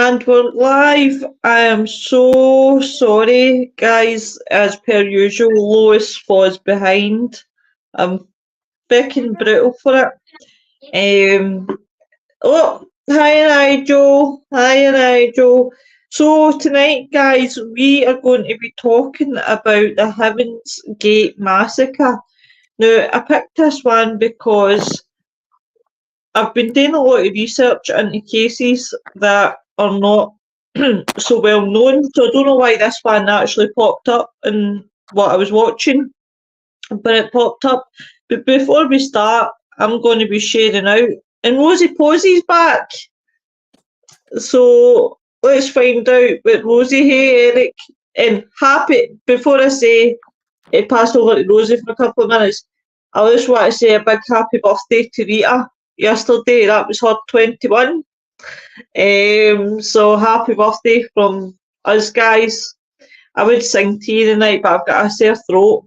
And we're live. I am so sorry, guys. As per usual, Lois falls behind. I'm fucking brutal for it. Oh, hi Nigel. Hi Nigel. So tonight, guys, we are going to be talking about the Heaven's Gate Massacre. Now, I picked this one because I've been doing a lot of research into cases that are not so well known, so I don't know why this one actually popped up in what I was watching, but it popped up. But before we start, I'm going to be sharing out, and Rosie Posey's back. So let's find out what Rosie. Hey, Eric, and happy. Before I say pass over to Rosie for a couple of minutes, I just want to say a big happy birthday to Rita. Yesterday, that was her 21. So happy birthday from us guys. I would sing to you tonight, but I've got a sore throat.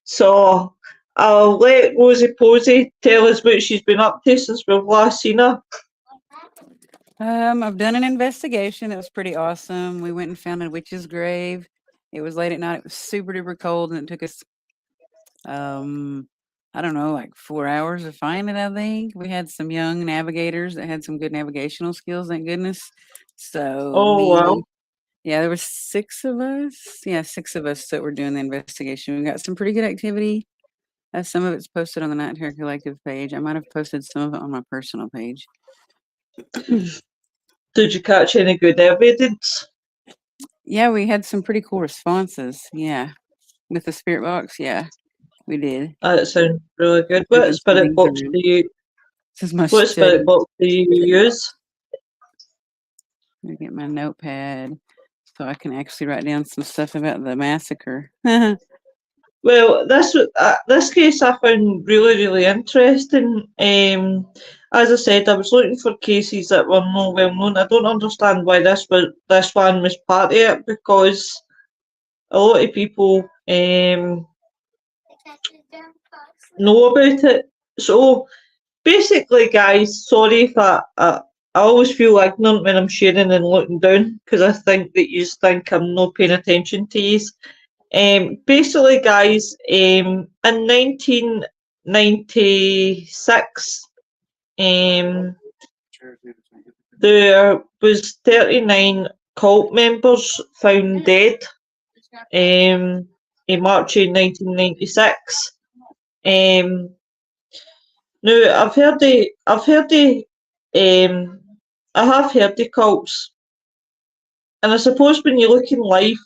So I'll let Rosie Posey tell us what she's been up to since we've last seen her. I've done an investigation. It was pretty awesome. We went and found a witch's grave. It was late at night. It was super duper cold, and it took us I don't know, like 4 hours to find it, I think. We had some young navigators that had some good navigational skills, thank goodness. So wow. Yeah, there were 6 of us. Yeah, 6 of us that were doing the investigation. We got some pretty good activity. Some of it's posted on the Night Terror Collective page. I might have posted some of it on my personal page. Did you catch any good evidence? Yeah, we had some pretty cool responses. Yeah. With the spirit box, yeah. We did. That sounds really good. What spirit box do you? What spirit box do you use? Let me get my notepad so I can actually write down some stuff about the massacre. Well, this case I found really interesting. As I said, I was looking for cases that were not well known. I don't understand why this one was part of it, because a lot of people know about it. So basically, guys, sorry if I always feel ignorant when I'm sharing and looking down, because I think that you think I'm not paying attention to you. Basically, guys, in 1996, there was 39 cult members found dead in March of 1996. Now, I have heard the cults, and I suppose when you look in life,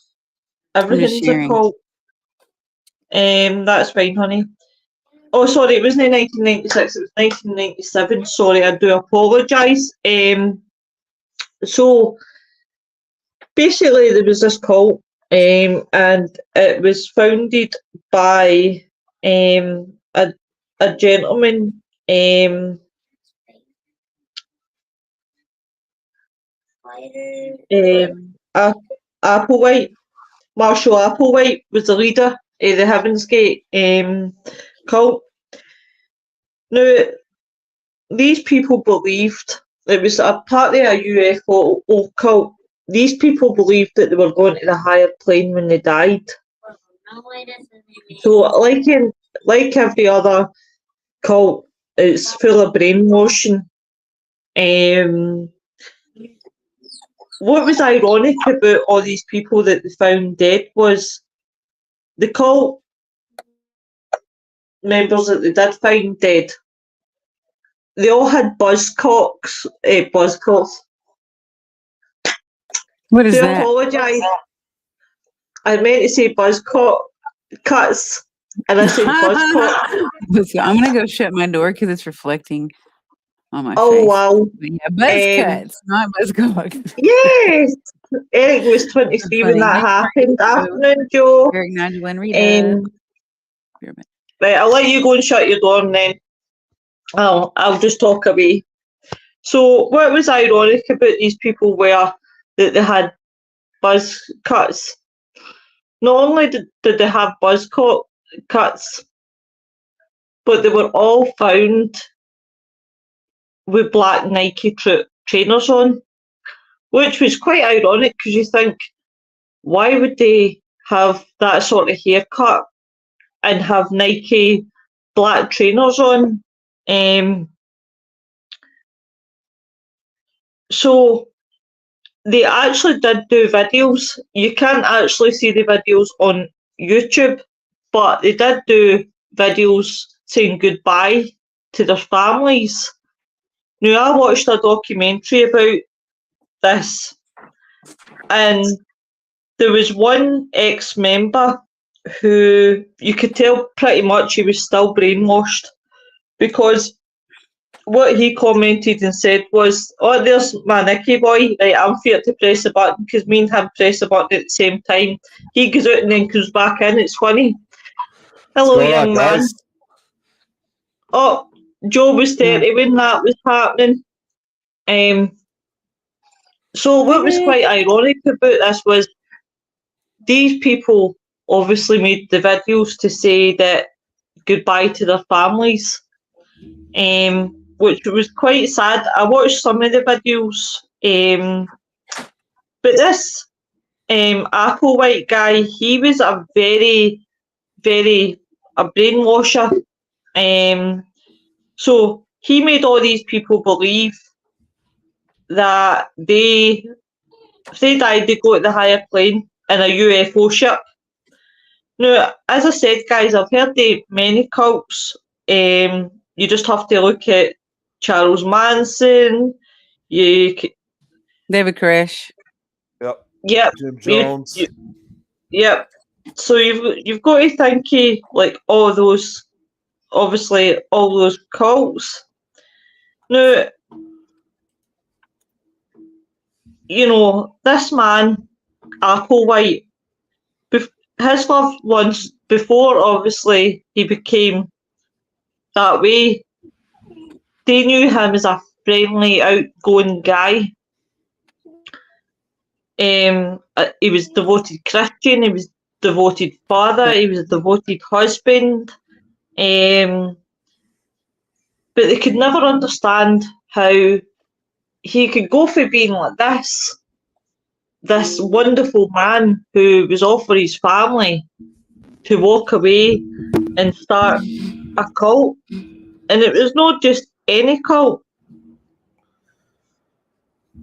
everything's a cult. That's fine, honey. Oh, sorry, it wasn't 1996, it was 1997. Sorry, I do apologise. So, basically, there was this cult, and it was founded by a gentleman, Applewhite. Marshall Applewhite was the leader of the Heaven's Gate cult. Now, these people believed it was a part of a UFO cult. These people believed that they were going to the higher plane when they died. So, like every other cult, it's full of brainwashing. What was ironic about all these people that they found dead was the cult members that they did find dead. They all had buzzcocks. What is that? I apologise. I meant to say buzzcock cuts, and I said buzzcock. I'm gonna go shut my door because it's reflecting on my face. Oh wow! Yeah, buzz cuts, not buzzcocks. Yes, Eric was 23 when that happened. Afternoon, Joe. Eric, Nigel, and Rita. Right, I'll let you go and shut your door, and then I'll just talk away. So, what was ironic about these people were that they had buzz cuts. Not only did they have buzz cuts, but they were all found with black Nike trainers on. which was quite ironic because you think, why would they have that sort of haircut and have Nike black trainers on? So they actually did do videos. You can't actually see the videos on YouTube, but they did do videos saying goodbye to their families. Now, I watched a documentary about this, and there was one ex-member who you could tell pretty much he was still brainwashed, because what he commented and said was, "Oh, there's my Nicky boy, right, I'm feared to press the button," because me and him press the button at the same time. He goes out and then comes back in. It's funny. Hello, young man. Oh, Joe was 30 when that was happening. So what was quite ironic about this was these people obviously made the videos to say that goodbye to their families, which was quite sad. I watched some of the videos, but this Applewhite guy, he was a very, very a brainwasher. So he made all these people believe that if they died, they go to the higher plane in a UFO ship. Now, as I said, guys, I've heard of many cults. You just have to look at Charles Manson. David Koresh. Yep. Jim Jones. Yep. So you've got to think of like all those, obviously all those cults. Now, you know, this man, Applewhite, his loved ones, before obviously he became that way, they knew him as a friendly, outgoing guy. He was devoted Christian, he was devoted father, he was a devoted husband. But they could never understand how he could go for being like this wonderful man who was all for his family, to walk away and start a cult. And it was not just any cult.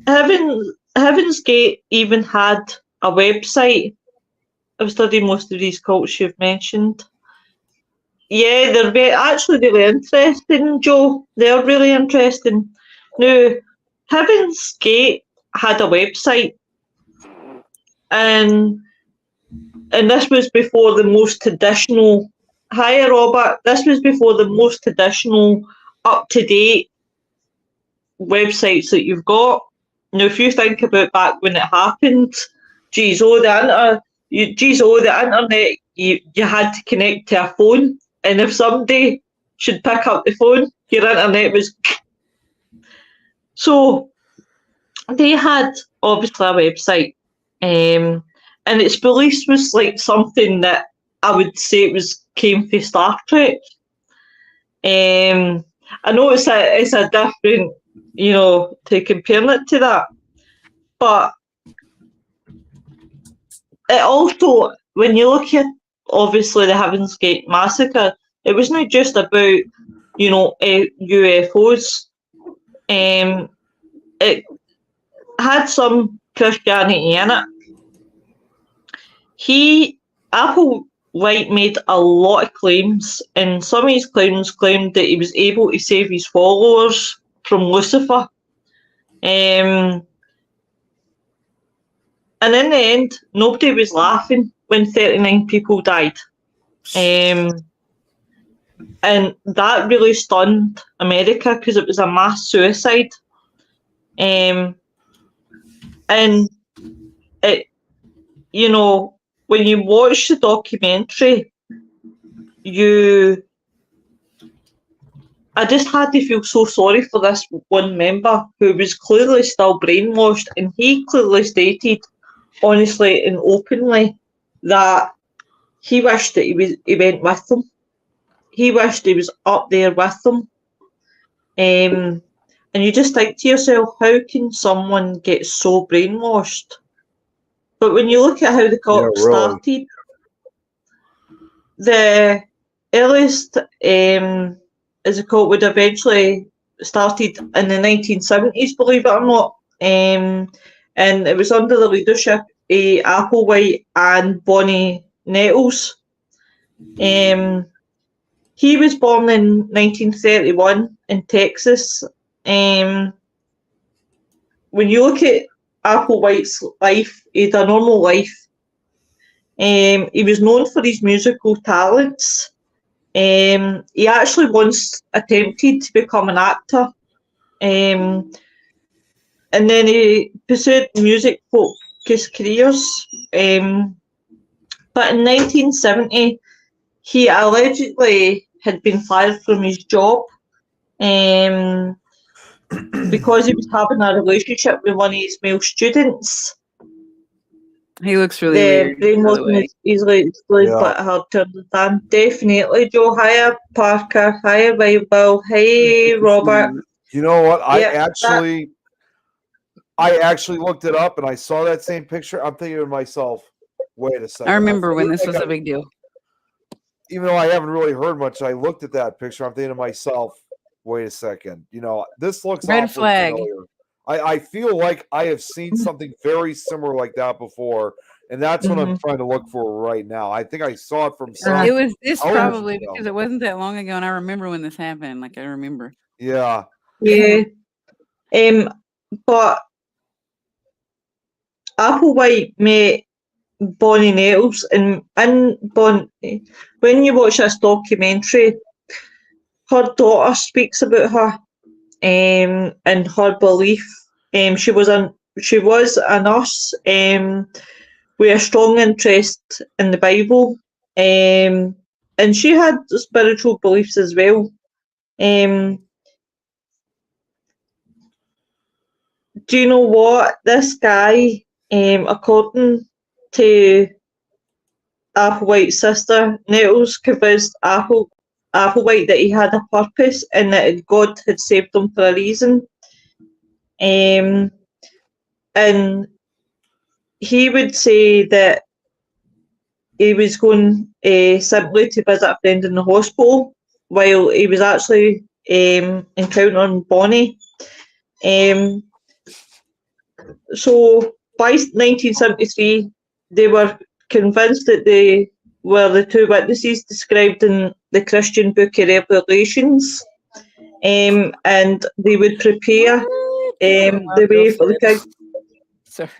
Heaven's Gate even had a website. I've studied most of these cults you've mentioned. Yeah, they're really interesting, Joe. They're really interesting. Now, Heaven's Gate had a website, and this was before the most traditional. Hi, Robert. This was before the most traditional, up-to-date websites that you've got. Now, if you think about back when it happened, the internet, you had to connect to a phone, and if somebody should pick up the phone, your internet was. So they had obviously a website, and its beliefs was like something that I would say came from Star Trek. I know it's a different, to compare it to that, but it also, when you look at obviously the Heaven's Gate Massacre, it wasn't just about UFOs. It had some Christianity in it. Applewhite made a lot of claims, and some of his claims claimed that he was able to save his followers from Lucifer. And in the end, nobody was laughing when 39 people died. And that really stunned America because it was a mass suicide. And it, when you watch the documentary, I just had to feel so sorry for this one member who was clearly still brainwashed, and he clearly stated, honestly and openly, that he wished that he went with them. He wished he was up there with them. And And you just think to yourself, how can someone get so brainwashed? But when you look at how the cult started, the earliest as a cult would eventually started in the 1970s, believe it or not. And it was under the leadership of Applewhite and Bonnie Nettles. He was born in 1931 in Texas. When you look at Applewhite's life, he had a normal life. He was known for his musical talents. He actually once attempted to become an actor. And then he pursued music-focused careers. But in 1970, he allegedly had been fired from his job because he was having a relationship with one of his male students. He looks really weird. The brainwashing is easily explained, but hard to understand. Definitely, Joe. Hiya, Parker. Hiya, Bible. Hey, Robert. You know what? I actually looked it up and I saw that same picture. I'm thinking to myself, wait a second. I remember when this was a big deal. Even though I haven't really heard much, I looked at that picture. I'm thinking to myself, wait a second. You know, this looks red flag. Familiar. I feel like I have seen something very similar like that before, and that's what I'm trying to look for right now. I think I saw it from some. It was this probably because it wasn't that long ago, and I remember when this happened. Like I remember. Yeah. Yeah. But Applewhite met Bonnie Nettles, and when you watch this documentary, her daughter speaks about her and her belief. She was a nurse with a strong interest in the Bible, and she had spiritual beliefs as well. Do you know what? This guy, according to Applewhite's sister, Nettles convinced Applewhite that he had a purpose and that God had saved him for a reason. And he would say that he was going simply to visit a friend in the hospital while he was actually encountering Bonnie. So by 1973, they were convinced that they were the two witnesses described in the Christian Book of Revelations, and they would prepare the way for the king. Sorry.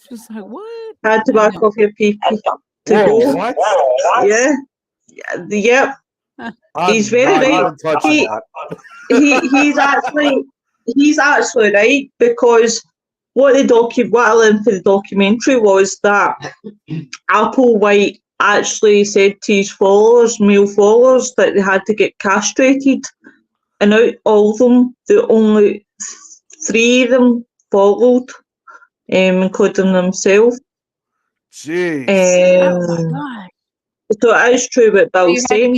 Just like, what? Had to back off your PP to go. What? Yeah. Yep. He's very right. He's actually right, because what I learned for the documentary was that Applewhite actually said to his followers, male followers, that they had to get castrated, and out all of them, only 3 of them followed, including themselves. Jeez. So it is true what Bill's saying.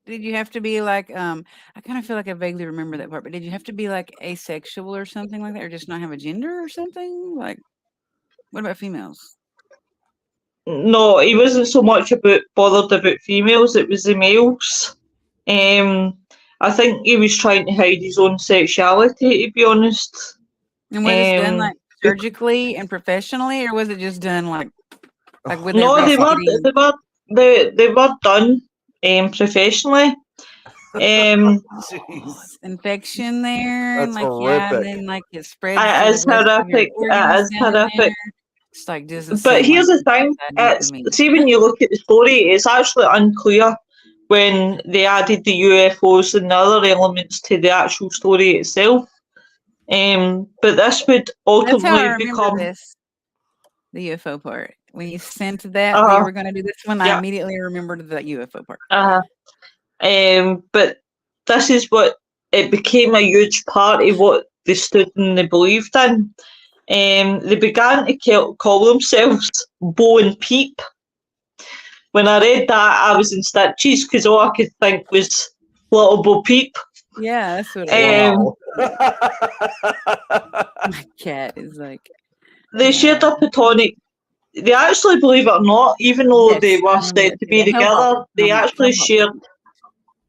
Did you have to be like, I kind of feel like I vaguely remember that part, but did you have to be like asexual or something like that, or just not have a gender or something? Like, what about females? No, he wasn't so much bothered about females, it was the males. I think he was trying to hide his own sexuality, to be honest. And was it done like surgically and professionally, or was it just done like with no, they were done professionally. Infection there. That's and horrific. and then like it spreads. It is horrific. It's like doesn't. But here's the thing: see, when you look at the story, it's actually unclear when they added the UFOs and the other elements to the actual story itself. But this would ultimately become the UFO part. When you sent that we were going to do this one, I immediately remembered the UFO part. But this is what it became a huge part of what they stood and they believed in. They began to call themselves Bo and Peep. When I read that, I was in stitches because all I could think was Little Bo Peep. Yeah, that's what it was. Wow. My cat is like, They shared a platonic. They actually, believe it or not, even though yes, they I were remember said that to too. be That held up. together, they actually shared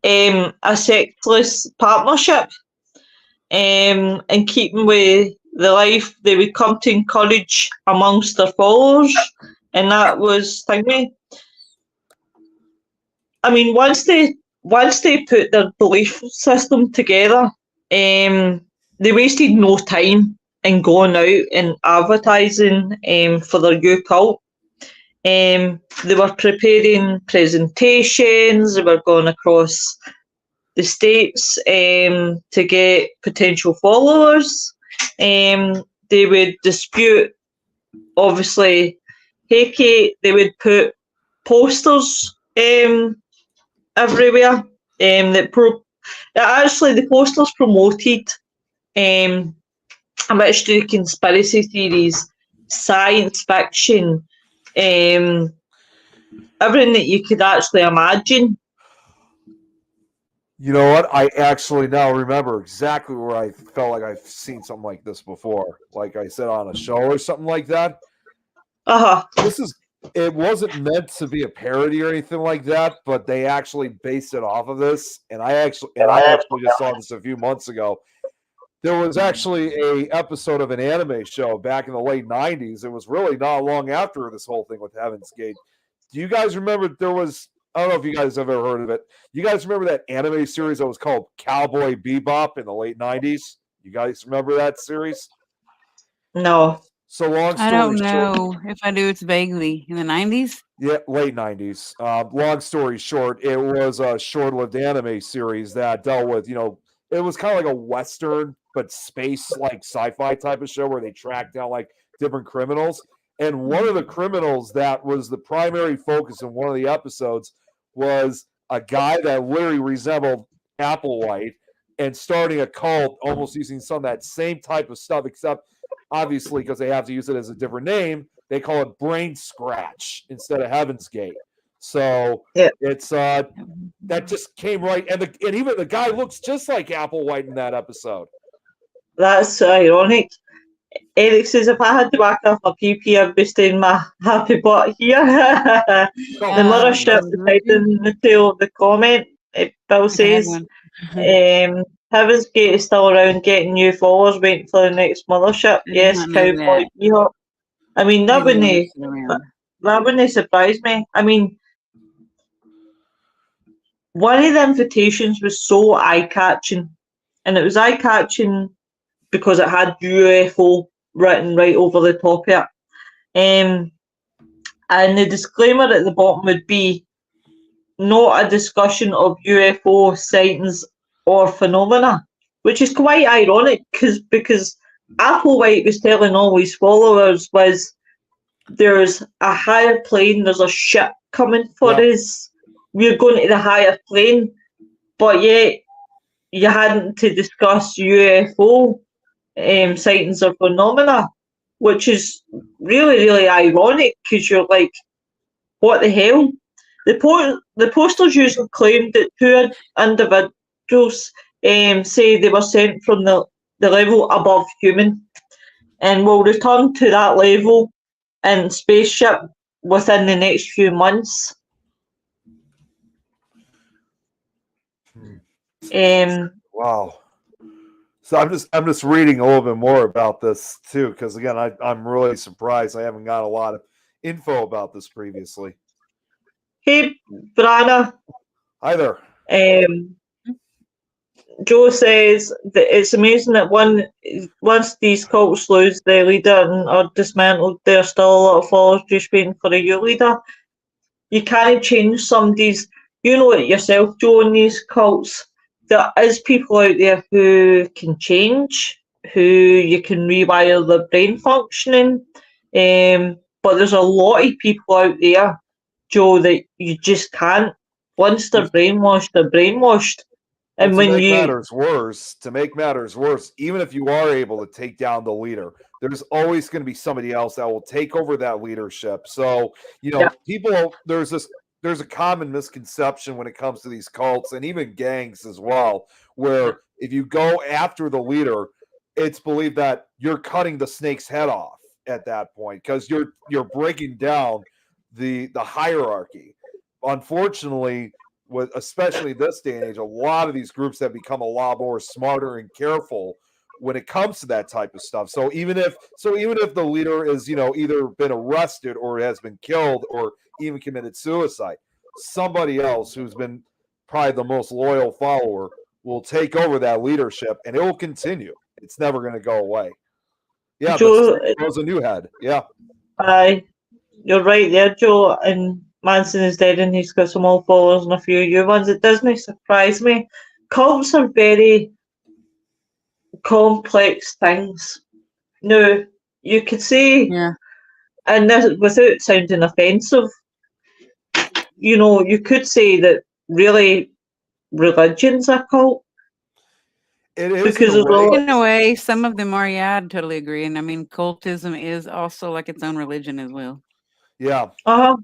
a sexless partnership. In keeping with the life they would come to encourage amongst their followers, and that was thingy. I mean, once they put their belief system together, they wasted no time in going out and advertising for their new cult. They were preparing presentations. They were going across the States to get potential followers. They would dispute, obviously, Heike. They would put posters everywhere. Actually, the posters promoted a mixture of conspiracy theories, science fiction, everything that you could actually imagine. You know what? I actually now remember exactly where I felt like I've seen something like this before. Like I said, on a show or something like that. It wasn't meant to be a parody or anything like that, but they actually based it off of this. And I actually just saw this a few months ago. There was actually a episode of an anime show back in the late 90s. It was really not long after this whole thing with Heaven's Gate. Do you guys remember there was, I don't know if you guys have ever heard of it. You guys remember that anime series that was called Cowboy Bebop in the late 90s? You guys remember that series? No. So long story I don't short. know. If I do, it's vaguely in the 90s. Yeah, late 90s. Long story short, it was a short-lived anime series that dealt with, it was kind of like a Western, but space, like sci-fi type of show where they tracked down like different criminals. And one of the criminals that was the primary focus in one of the episodes was a guy that literally resembled Applewhite and starting a cult almost using some of that same type of stuff, except obviously because they have to use it as a different name, they call it Brain Scratch instead of Heaven's Gate. So it's that just came right, and even the guy looks just like Applewhite in that episode. That's ironic. Eric says, if I had to whack off a PP, I'd be staying my happy butt here. The mothership is hiding the tail of the comment. Bill says, Heaven's Gate is still around getting new followers, waiting for the next mothership. Yes, Cowboy Bebop. I mean, that wouldn't surprise me. I mean, one of the invitations was so eye-catching, and it was eye-catching because it had UFO written right over the top of it. And the disclaimer at the bottom would be not a discussion of UFO sightings or phenomena, which is quite ironic because Applewhite was telling all his followers was there's a higher plane, there's a ship coming for us, we're going to the higher plane, but yet you hadn't to discuss UFO sightings or phenomena, which is really, really ironic because you're like, what the hell? The posters usually claimed that two individuals say they were sent from the level above human and will return to that level in spaceship within the next few months. Wow. So I'm just reading a little bit more about this too, because again, I'm really surprised I haven't got a lot of info about this previously. Hey, Brana. Hi there. Joe says that it's amazing that once these cults lose their leader and are dismantled, there's still a lot of followers just waiting for a new leader. You can't change somebody's, you know it yourself, Joe, in these cults. There is people out there who can change, who you can rewire their brain functioning, but there's a lot of people out there, Joe, that you just can't. Once they're brainwashed, they're brainwashed. And to make matters worse, even if you are able to take down the leader, there's always going to be somebody else that will take over that leadership. So, people, there's this there's a common misconception when it comes to these cults and even gangs as well, where if you go after the leader, it's believed that you're cutting the snake's head off at that point because you're breaking down the hierarchy. Unfortunately, with especially this day and age, a lot of these groups have become a lot more smarter and careful when it comes to that type of stuff. So even if the leader is, either been arrested or has been killed or even committed suicide, somebody else who's been probably the most loyal follower will take over that leadership and it will continue. It's never going to go away. Yeah, Joe, there's a new head. Yeah. aye, you're right there, Joe. And Manson is dead and he's got some old followers and a few new ones. It doesn't surprise me. Cults are very complex things. Now, you could say, Yeah. and this, without sounding offensive, you could say that really religion's a cult. It is Because in a way. In a way, some of them are, yeah, I'd totally agree. And I mean, cultism is also like its own religion as well. Yeah. Uh-huh.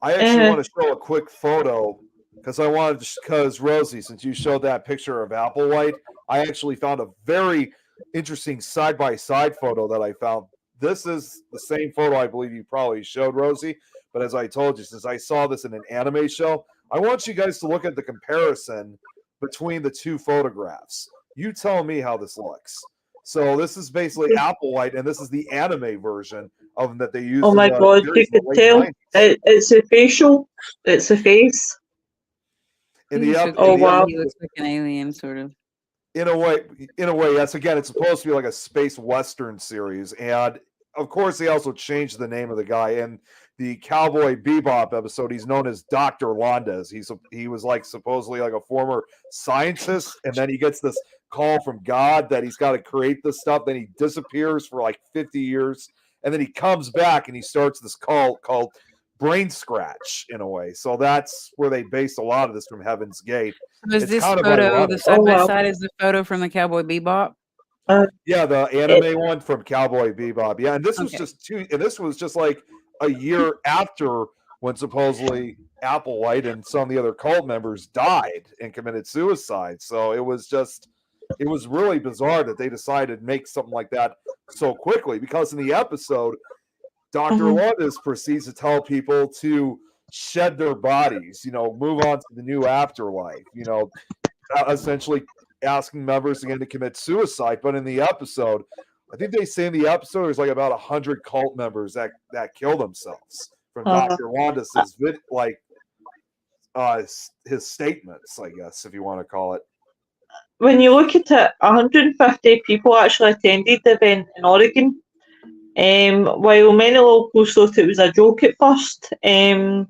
I actually want to show a quick photo because Rosie, since you showed that picture of Applewhite, I actually found a very interesting side-by-side photo that I found. This is the same photo I believe you probably showed, Rosie. But as I told you, since I saw this in an anime show, I want you guys to look at the comparison between the two photographs. You tell me how this looks. So this is basically Applewhite, and this is the anime version of them that they used. Oh my God, you could tell it's a facial. It's a face. Wow, he looks like an alien, sort of. In a way, yes. Again, it's supposed to be like a space western series, and of course, they also changed the name of the guy. In the Cowboy Bebop episode, he's known as Dr. Londes. He was like supposedly like a former scientist, and then he gets this call from God that he's got to create this stuff. Then he disappears for like 50 years, and then he comes back and he starts this cult called Brain Scratch in a way. So that's where they based a lot of this from Heaven's Gate. So is this photo, the side by side, is the photo from the Cowboy Bebop? Yeah, the anime one from Cowboy Bebop. Yeah, and this was just like a year after when supposedly Applewhite and some of the other cult members died and committed suicide. So it was really bizarre that they decided to make something like that so quickly, because in the episode, Dr. Londes proceeds to tell people to shed their bodies, move on to the new afterlife, essentially asking members again to commit suicide. But in the episode, I think they say in the episode there's like about 100 cult members that kill themselves from Dr. Londes' his statements, I guess, if you want to call it. When you look at it, 150 people actually attended the event in Oregon. While many locals thought it was a joke at first, a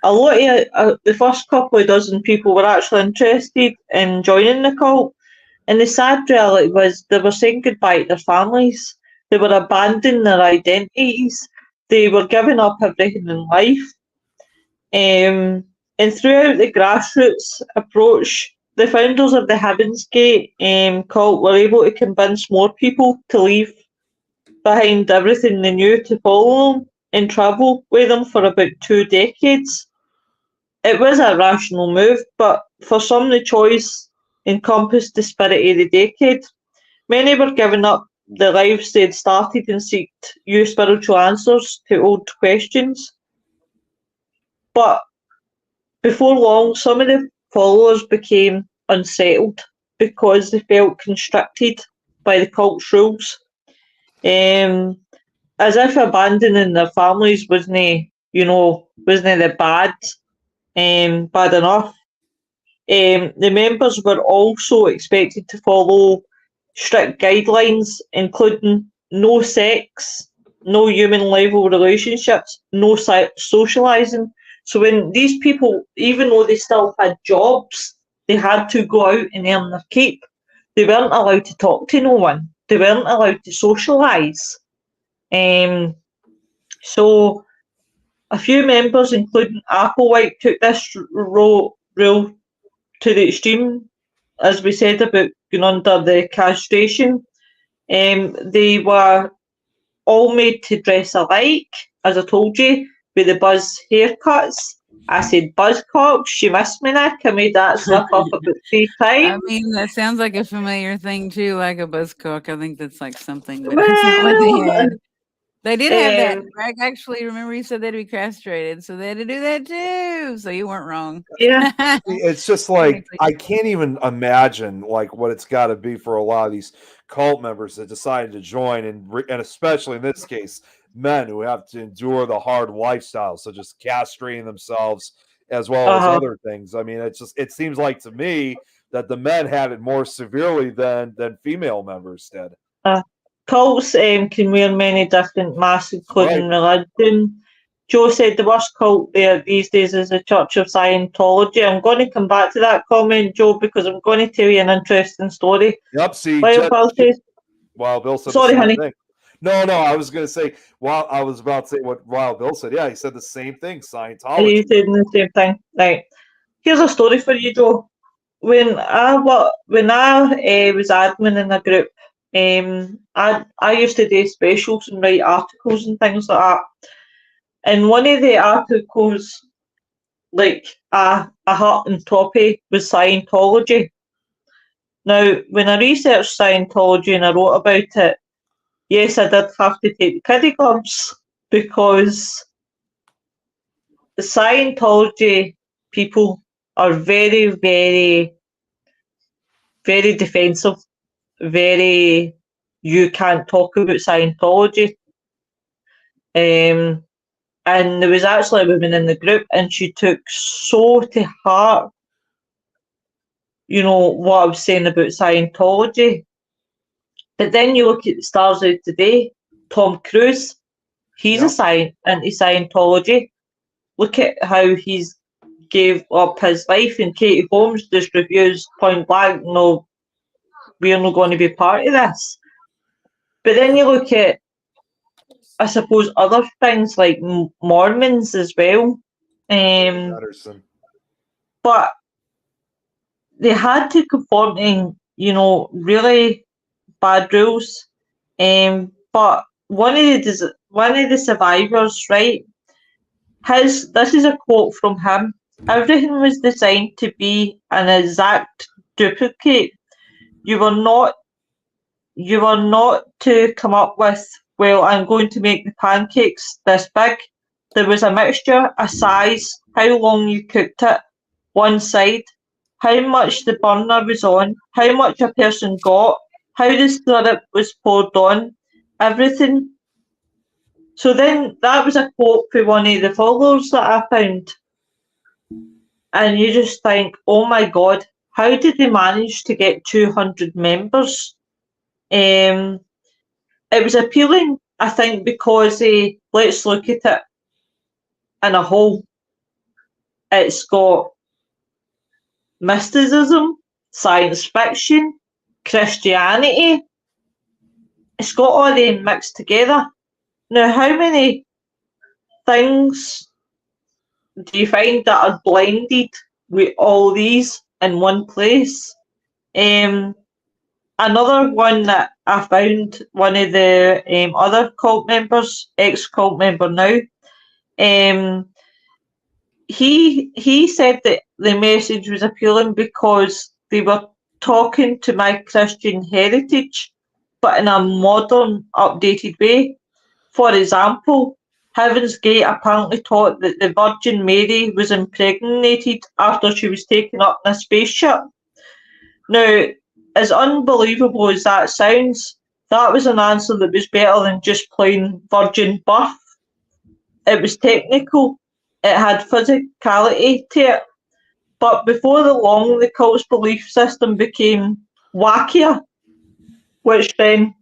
lot of the first couple of dozen people were actually interested in joining the cult. And the sad reality was they were saying goodbye to their families. They were abandoning their identities. They were giving up everything in life. And throughout the grassroots approach, the founders of the Heaven's Gate cult were able to convince more people to leave behind everything they knew to follow them and travel with them for about 2 decades. It was a rational move, but for some the choice encompassed the spirit of the decade. Many were giving up the lives they had started and sought new spiritual answers to old questions. But before long, some of the followers became unsettled because they felt constricted by the cult's rules. As if abandoning their families wasn't the bad enough. The members were also expected to follow strict guidelines, including no sex, no human level relationships, no socialising. So when these people, even though they still had jobs, they had to go out and earn their keep. They weren't allowed to talk to no one. They weren't allowed to socialise. So a few members, including Applewhite, took this rule to the extreme, as we said, about going under the castration. They were all made to dress alike, as I told you, with the buzz haircuts. I said, Buzzcocks, you missed me, Nick. I made that slip up about 3 I times. mean, that sounds like a familiar thing too, like a buzzcock. I think that's like something, but that's not what they Well, had. They did have that. um, Greg actually, remember, you said they'd be castrated, so they had to do that too. So you weren't wrong. yeah. It's just like I can't even imagine like what it's got to be for a lot of these cult members that decided to join, and especially in this case, men who have to endure the hard lifestyle, such as castrating themselves as well as Uh-huh. other things. I mean, it seems like to me that the men had it more severely than female members did. Cults can wear many different masks, including Right. religion. Joe said the worst cult there these days is the Church of Scientology. I'm going to come back to that comment, Joe, because I'm going to tell you an interesting story. Yep. See, While Bill says, Wild Bill said sorry, the same honey. thing. No, I was going to say, I was about to say what Wild Bill said. Yeah, he said the same thing, Scientology. He's saying the same thing. Right. Here's a story for you, Joe. When I was admin in a group, I used to do specials and write articles and things like that. And one of the articles, like a hut and toppy, was Scientology. Now, when I researched Scientology and I wrote about it, yes, I did have to take the kiddie gloves because the Scientology people are very, very, very defensive. Very, you can't talk about Scientology. And there was actually a woman in the group, and she took so to heart, what I was saying about Scientology. But then you look at the stars out today, Tom Cruise, he's anti-Scientology. Look at how he's gave up his life, and Katie Holmes just reviews point blank, no, we're not going to be part of this. But then you look at, I suppose, other things like Mormons as well. But they had to conform to, really bad rules. But one of the survivors, right? This is a quote from him. Everything was designed to be an exact duplicate. You were not to come up with, well, I'm going to make the pancakes this big. There was a mixture, a size, how long you cooked it, one side, how much the burner was on, how much a person got, how the syrup was poured on, everything. So then that was a quote for one of the followers that I found. And you just think, oh my God, how did they manage to get 200 members? It was appealing, I think, because let's look at it in a whole. It's got mysticism, science fiction, Christianity. It's got all them mixed together. Now, how many things do you find that are blended with all these in one place? Another one that I found, one of the other cult members, ex-cult member now, he said that the message was appealing because they were talking to my Christian heritage, but in a modern, updated way. For example, Heaven's Gate apparently taught that the Virgin Mary was impregnated after she was taken up in a spaceship. Now, as unbelievable as that sounds, that was an answer that was better than just plain virgin birth. It was technical, it had physicality to it. But before the long, the cult's belief system became wackier, which then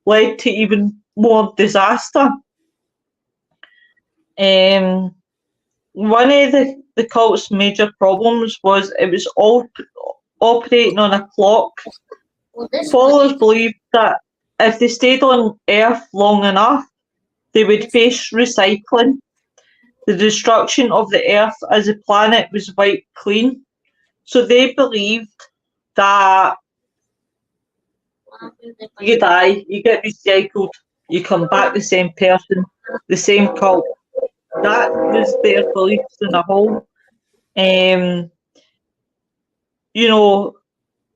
led to even more disaster. One of the cult's major problems was it was all operating on a clock. Followers believed that if they stayed on Earth long enough, they would face recycling, the destruction of the Earth as the planet was wiped clean. So they believed that you die, you get recycled, you come back the same person, the same cult. That was their beliefs in a whole. You know,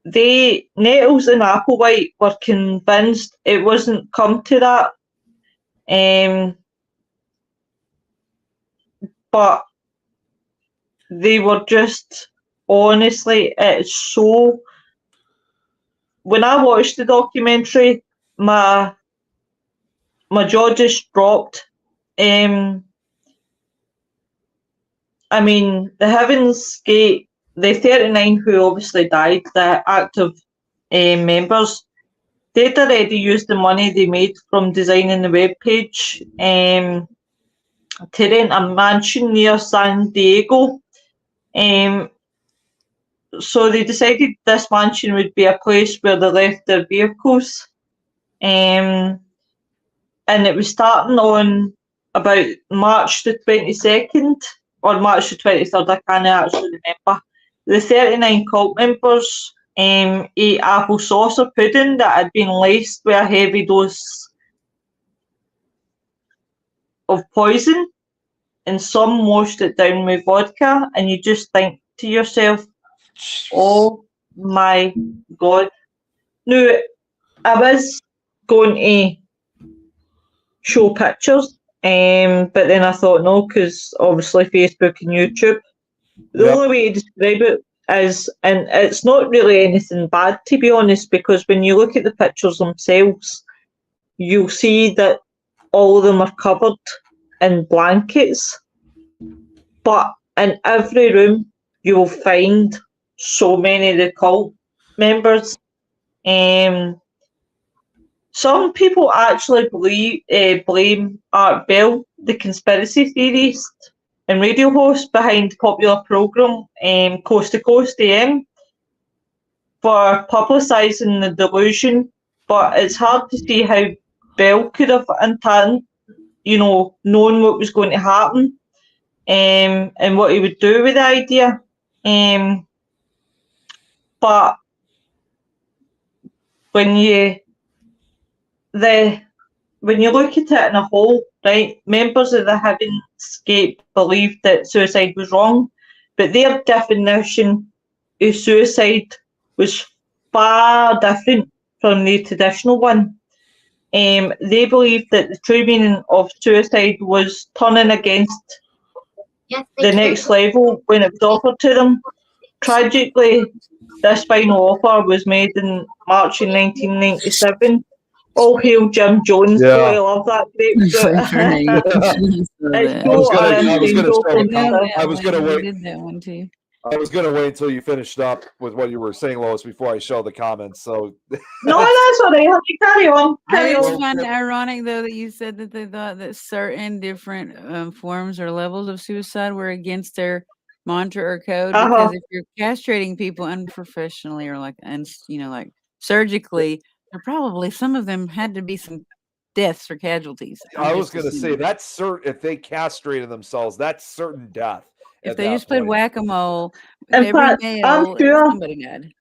Nettles and Applewhite were convinced it wasn't come to that. But they were just, honestly, it's so. When I watched the documentary, my jaw just dropped. I mean, the Heaven's Gate, the 39 who obviously died, the active members, they'd already used the money they made from designing the webpage to rent a mansion near San Diego. So they decided this mansion would be a place where they left their vehicles. And it was starting on about March the 22nd or March the 23rd, I can't actually remember. The 39 cult members ate apple saucer pudding that had been laced with a heavy dose of poison, and some washed it down with vodka, and you just think to yourself, oh my God. Now, I was going to show pictures, but then I thought no, because obviously Facebook and YouTube. The only way to describe it is, and it's not really anything bad to be honest, because when you look at the pictures themselves, you'll see that all of them are covered in blankets. But in every room, you will find so many of the cult members. Some people actually blame Art Bell, the conspiracy theorist and radio host behind the popular programme Coast to Coast AM, for publicising the delusion. But it's hard to see how Bell could have known what was going to happen and what he would do with the idea. But when you look at it in a whole, right, members of the Heaven's Gate believed that suicide was wrong, but their definition of suicide was far different from the traditional one. They believed that the true meaning of suicide was turning against the next level when it was offered to them. Tragically, this final offer was made in March in 1997. All hail Jim Jones. Yeah. I love that great. I was gonna wait. Did that one too. I was gonna wait until you finished up with what you were saying, Lois, before I show the comments. So no, that's all right. You carry on. I just find it ironic though that you said that they thought that certain different forms or levels of suicide were against their mantra or code. Because if you're castrating people unprofessionally or like surgically, probably some of them had to be some deaths or casualties. I was going to say that's certain. If they castrated themselves, that's certain death. If they just played whack-a-mole, somebody died.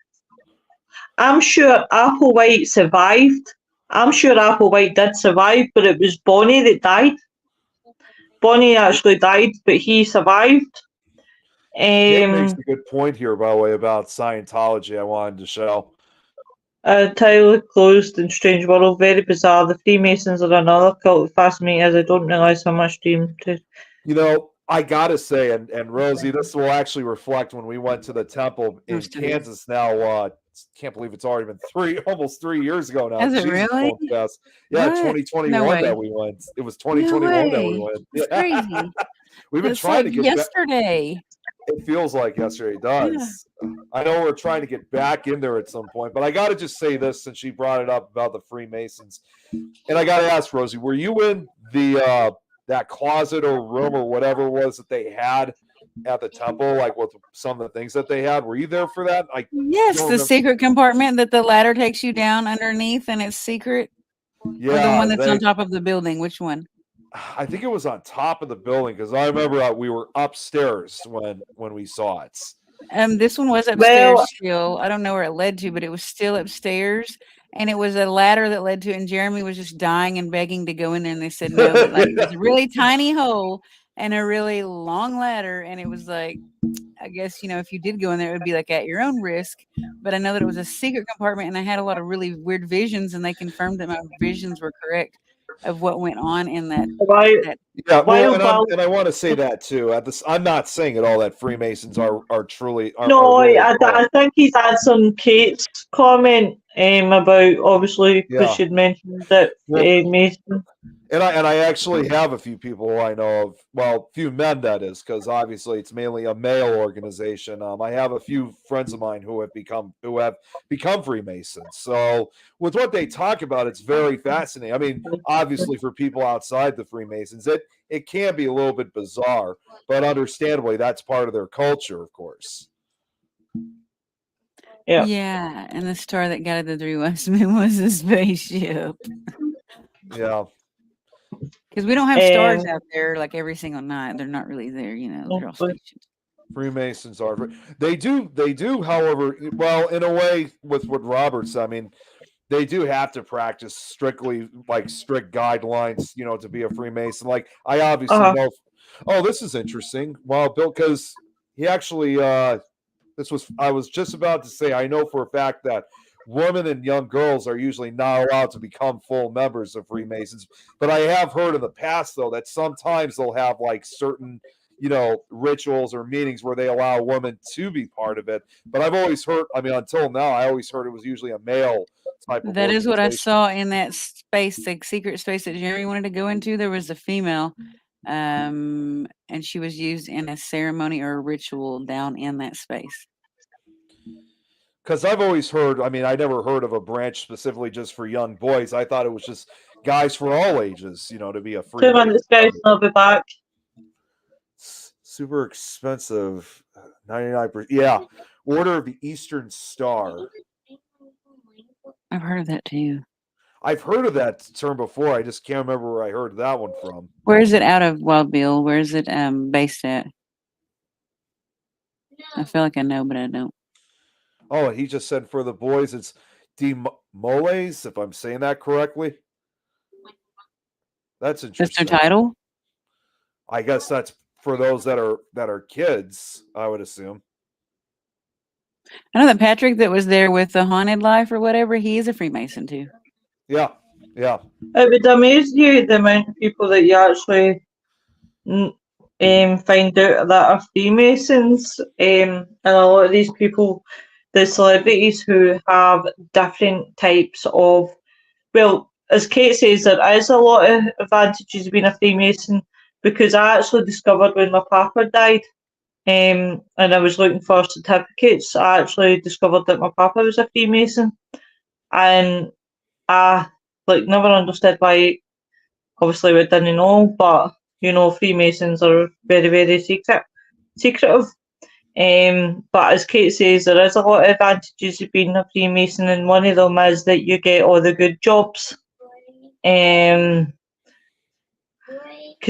I'm sure Applewhite survived. I'm sure Applewhite did survive, but it was Bonnie that died. Bonnie actually died, but he survived. It makes a good point here, by the way, about Scientology. I wanted to show. Entirely closed and strange world, very bizarre. The Freemasons are another cult. Fascinating as I don't realize how much dream to. I gotta say, and Rosie, this will actually reflect when we went to the temple in Kansas. Now, can't believe it's already been almost 3 years ago now. Is it really? Yeah, 2021 that we went. It was 2021 that we went. It's crazy. We've been trying to get yesterday. It feels like yesterday. It does. Yeah. I know we're trying to get back in there at some point, but I got to just say this since she brought it up about the Freemasons, and I got to ask Rosie, were you in the that closet or room or whatever it was that they had at the temple, like with some of the things that they had? Were you there for that? Yes, the secret compartment that the ladder takes you down underneath, and it's secret. Yeah, or the one that's on top of the building. Which one? I think it was on top of the building because I remember we were upstairs when we saw it. This one was upstairs still. I don't know where it led to, but it was still upstairs. And it was a ladder that led to it. And Jeremy was just dying and begging to go in there. And they said no. But it was a really tiny hole and a really long ladder. And it was like, I guess, if you did go in there, it would be like at your own risk. But I know that it was a secret compartment, and I had a lot of really weird visions, and they confirmed that my visions were correct of what went on in that. Why? Yeah, Why well, about? and I want to say that too. I'm not saying at all that Freemasons are truly are No, really I think he's answering Kate's comment about obviously because Yeah. she'd mentioned that Well, Mason. and I actually have a few people who I know of. Well, few men that is, because obviously it's mainly a male organization. I have a few friends of mine who have become Freemasons. So with what they talk about, it's very fascinating. I mean, obviously for people outside the Freemasons, it can be a little bit bizarre, but understandably that's part of their culture, of course. Yeah. Yeah, and the star that guided the three wise men was a spaceship. Yeah. Because we don't have stars out there like every single night. They're not really there, they're all stations. Freemasons are. They do, however, well, in a way, with what Robert said, I mean, they do have to practice strictly, like strict guidelines, to be a Freemason. Like, I obviously know. Oh, this is interesting. Well, Bill, because he actually, I was just about to say, I know for a fact that women and young girls are usually not allowed to become full members of Freemasons. But I have heard in the past, though, that sometimes they'll have like certain, rituals or meetings where they allow women to be part of it. But I've always heard, I mean, until now, I always heard it was usually a male type of That is what I organization. saw in that space, the secret space that Jeremy wanted to go into. There was a female, and she was used in a ceremony or a ritual down in that space. Because I've always heard, I mean, I never heard of a branch specifically just for young boys. I thought it was just guys for all ages, to be a free. 2 minutes, guys, and I'll be back. Super expensive, 99%. Yeah, Order of the Eastern Star. I've heard of that too. I've heard of that term before. I just can't remember where I heard that one from. Where is it out of, Wild Bill? Where is it based at? I feel like I know, but I don't. Oh, he just said for the boys, it's De Moles, if I'm saying that correctly. That's interesting. That's their title? I guess that's for those that are kids, I would assume. I know that Patrick that was there with the Haunted Life or whatever, he is a Freemason too. Yeah. It would amaze you the amount of people that you actually find out that are Freemasons, and a lot of these people, the celebrities who have different types of, well, as Kate says, there is a lot of advantages of being a Freemason, because I actually discovered when my papa died, and I was looking for certificates, I actually discovered that my papa was a Freemason, and I never understood why. Obviously we didn't know, but Freemasons are very, very secretive. But as Kate says, there is a lot of advantages of being a Freemason, and one of them is that you get all the good jobs. Because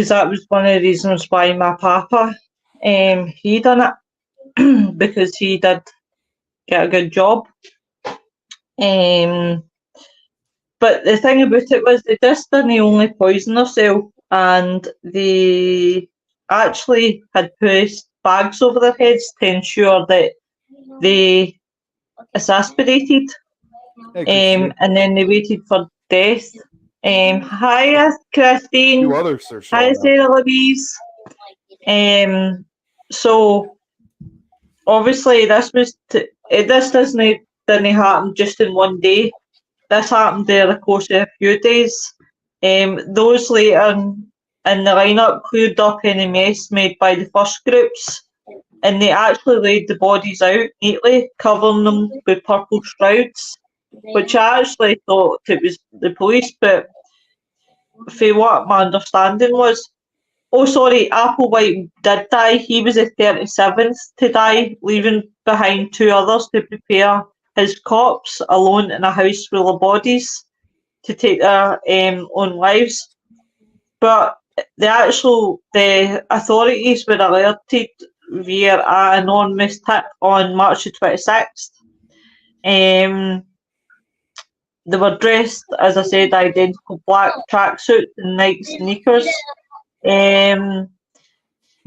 that was one of the reasons why my papa, he done it, because he did get a good job. But the thing about it was they just didn't only poison themselves, and they actually had put bags over their heads to ensure that they aspirated, and then they waited for death. Hi, Christine. Hi, Sarah Louise. So obviously this was this didn't happen just in one day. This happened there the course of a few days. Those later in the lineup cleared up any mess made by the first groups, and they actually laid the bodies out neatly, covering them with purple shrouds, which I actually thought it was the police, but for what my understanding was, oh sorry, Applewhite did die. He was the 37th to die, leaving behind two others to prepare his corpse alone in a house full of bodies to take their own lives. But the authorities were alerted via an anonymous tip on March the 26th. They were dressed, as I said, identical black tracksuits and Nike sneakers.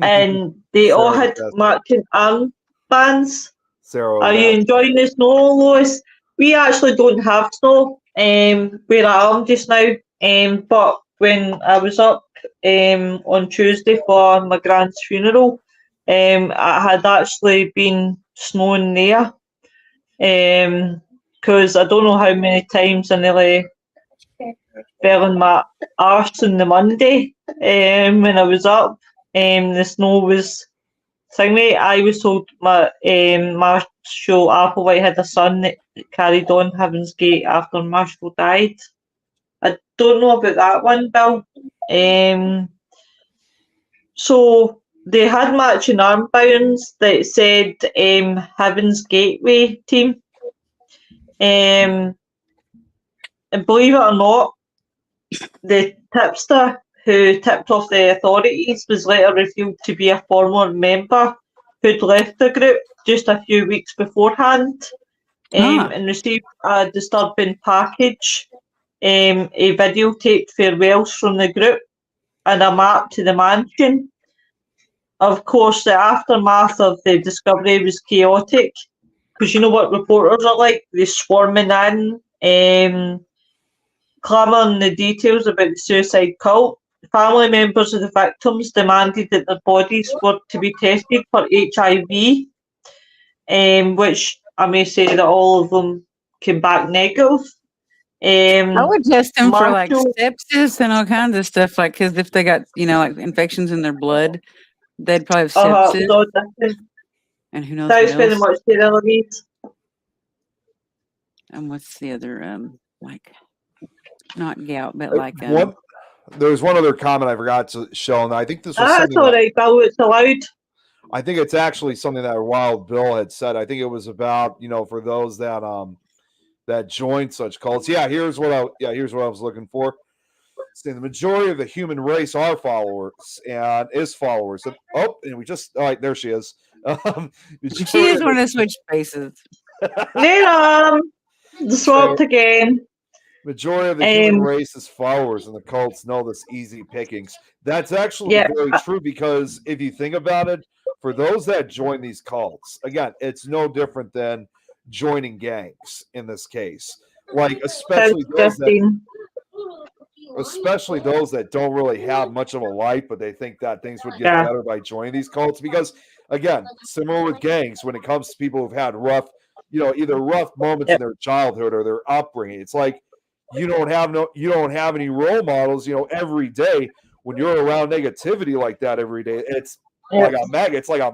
and they all Sarah had does. matching armbands. Sarah, Are you enjoying the snow, Lois? We actually don't have snow where I am just now. But when I was up on Tuesday for my grand's funeral, it had actually been snowing there. Because I don't know how many times I nearly fell on my arse on the Monday when I was up. The snow was thingy. I was told my Marshall Applewhite had a son that carried on Heaven's Gate after Marshall died. I don't know about that one, Bill. So they had matching armbands that said Heaven's Gateway team. And believe it or not, the tipster who tipped off the authorities was later revealed to be a former member who'd left the group just a few weeks beforehand and received a disturbing package, a videotaped farewells from the group and a map to the mansion. Of course, the aftermath of the discovery was chaotic because you know what reporters are like, they swarming in, clamouring the details about the suicide cult. Family members of the victims demanded that their bodies were to be tested for HIV, which I may say that all of them came back negative. I would test them for like Marshall, sepsis and all kinds of stuff, like because if they got like infections in their blood, they'd probably have sepsis. so different. And who knows Thanks what very else? much, Sarah Louise. And what's the other like not gout, but like There's one other comment I forgot to show, and I think this was That's something all right, Bill. It's allowed. I think it's actually something that Wild Bill had said. I think it was about, for those that that join such cults. Here's what I was looking for. See, the majority of the human race are followers and is followers. And we just all right, there she is. she is one to switch spaces. Then swapped again. Majority of the human race is followers, and the cults know this easy pickings. That's actually very true because if you think about it, for those that join these cults, again, it's no different than joining gangs in this case. Like especially those that don't really have much of a life, but they think that things would get better by joining these cults. Because again, similar with gangs, when it comes to people who've had rough, either rough moments in their childhood or their upbringing, it's like you don't have any role models, every day. When you're around negativity like that every day, it's like a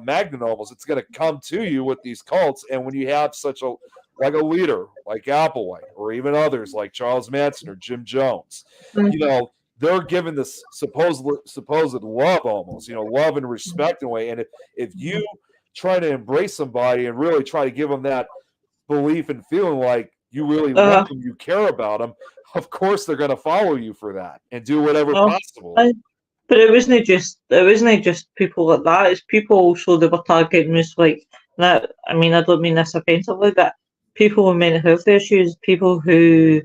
magnet almost. It's going to come to you with these cults. And when you have such a leader like Applewhite or even others like Charles Manson or Jim Jones, they're given this supposed love almost, love and respect in a way. And if you try to embrace somebody and really try to give them that belief and feeling like you really love them, you care about them, of course they're going to follow you for that and do whatever possible. But it wasn't just people like that. It's people also that were targeting was like that. I mean, I don't mean this offensively, but people with mental health issues, people who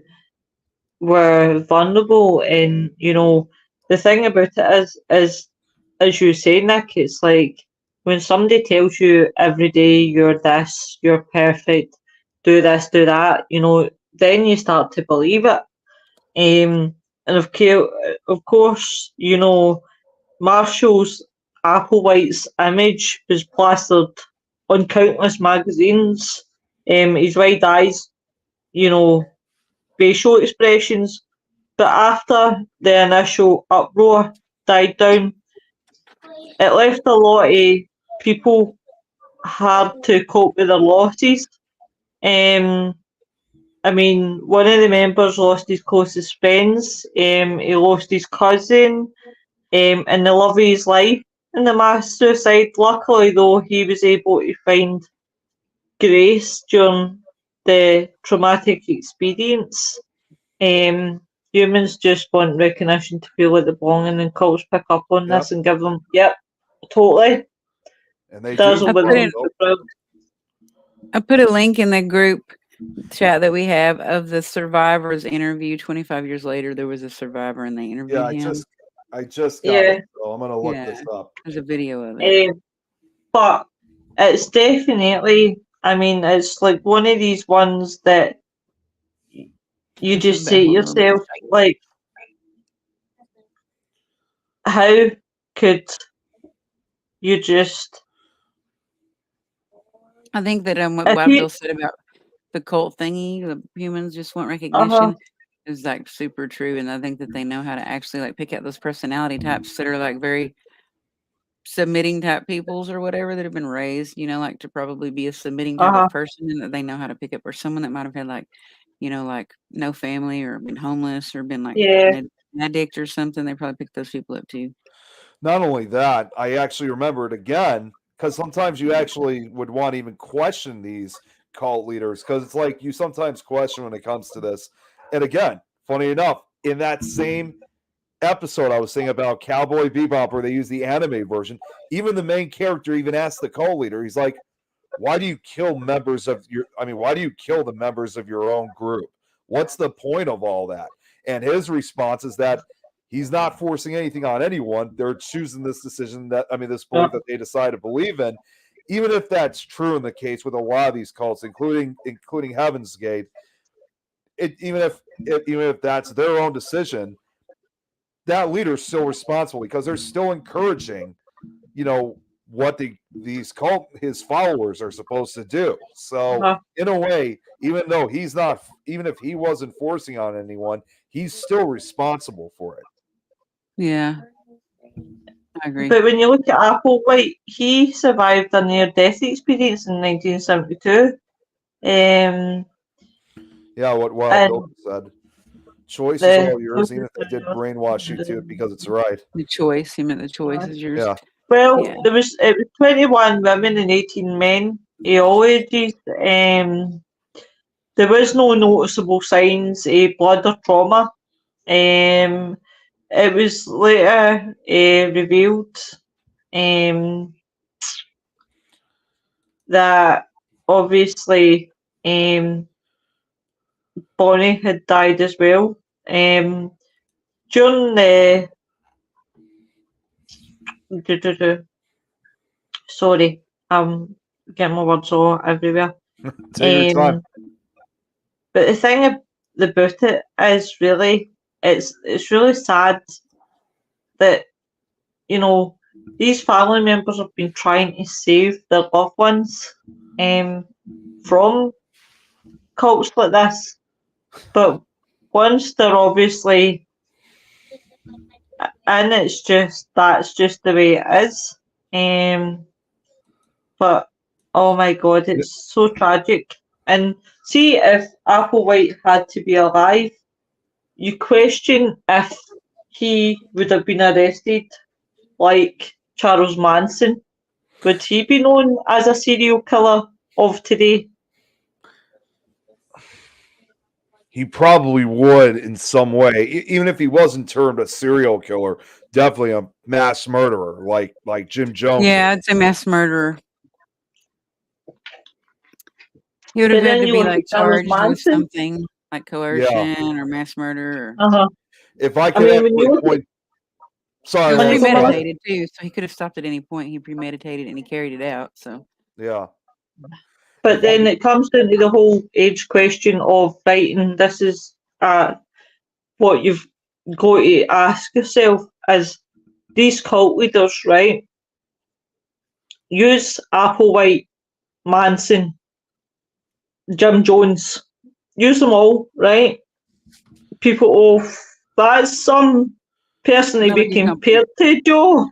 were vulnerable, and the thing about it is as you say, Nick, it's like when somebody tells you every day you're this, you're perfect, do this, do that, then you start to believe it. And of course, Marshall's Applewhite's image was plastered on countless magazines. His wide eyes, facial expressions. But after the initial uproar died down, it left a lot of people hard to cope with their losses. I mean, one of the members lost his closest friends. He lost his cousin, and the love of his life in the mass suicide. Luckily, though, he was able to find grace during the traumatic experience. Humans just want recognition to feel like they belong, and then cults pick up on this and give them, totally. And they I put a link in the group chat that we have of the survivor's interview 25 years later. There was a survivor and they interviewed him. I just got Yeah. it, so I'm gonna look this up. There's a video of it. But it's definitely, I mean, it's like one of these ones that you This is just say to that one little yourself, like, how could you just... I think that what If Wild you- Bill said about the cult thingy, the humans just want recognition, is like super true. And I think that they know how to actually like pick out those personality types that are like very submitting type peoples or whatever that have been raised, you know, like to probably be a submitting type of person, and that they know how to pick up, or someone that might have had like, you know, like no family or been homeless or been like an addict or something. They probably pick those people up too. Not only that, I actually remembered again, because sometimes you actually would want to even question these cult leaders, because it's like you sometimes question when it comes to this. And again, funny enough, in that same episode I was saying about Cowboy Bebop, where they use the anime version, even the main character even asked the cult leader, he's like, why do you kill members of why do you kill the members of your own group? What's the point of all that? And his response is that he's not forcing anything on anyone. They're choosing this decision this belief that they decide to believe in. Even if that's true in the case with a lot of these cults, including Heaven's Gate, even if that's their own decision, that leader's still responsible, because they're still encouraging, what his followers are supposed to do. So in a way, even if he wasn't forcing on anyone, he's still responsible for it. Yeah, I agree. But when you look at Applewhite, he survived a near-death experience in 1972. Yeah, what Bill said. Choice is all yours, even if they did brainwash you to it, because it's right. The choice. He meant the choice is yours. Yeah. Well, it was 21 women and 18 men. Etiologies. There was no noticeable signs of blood or trauma. It was later revealed that obviously Bonnie had died as well. During the... Sorry, I'm getting my words all everywhere. Take your time. But the thing about it is really, it's really sad that, these family members have been trying to save their loved ones from cults like this. But once they're obviously in, that's just the way it is. But oh my God, it's so tragic. And see, if Applewhite had to be alive, you question if he would have been arrested like Charles Manson. Would he be known as a serial killer of today? He probably would in some way, even if he wasn't termed a serial killer. Definitely a mass murderer, like Jim Jones. Yeah, it's a mass murderer. He would have had to be like charged with something like coercion or mass murder. If I could point. Sorry, it was premeditated too, so he could have stopped at any point. He premeditated and he carried it out. So yeah. But then it comes down to the whole age question of writing. This is what you've got to ask yourself: is these cult leaders, right? Use Applewhite, Manson, Jim Jones, use them all, right? People, that's some person to be compared to, Joe.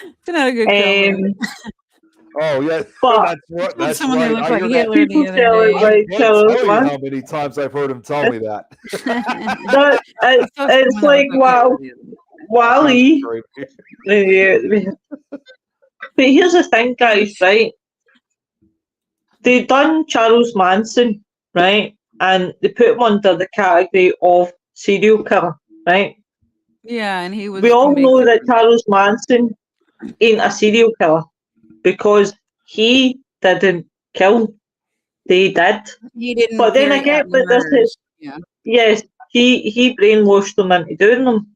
It's not a good compliment. Oh yeah, but that's someone right. That looked like Hitler people the other tell day. it like I can't tell you how many times I've heard him tell me that. It's like, wow, Wally. But here's the thing, guys, right? They done Charles Manson, right? And they put him under the category of serial killer, right? Yeah, and he was. We all know that Charles Manson ain't a serial killer because he didn't kill. They did. He didn't. But then again, but this is yes, he brainwashed them into doing them.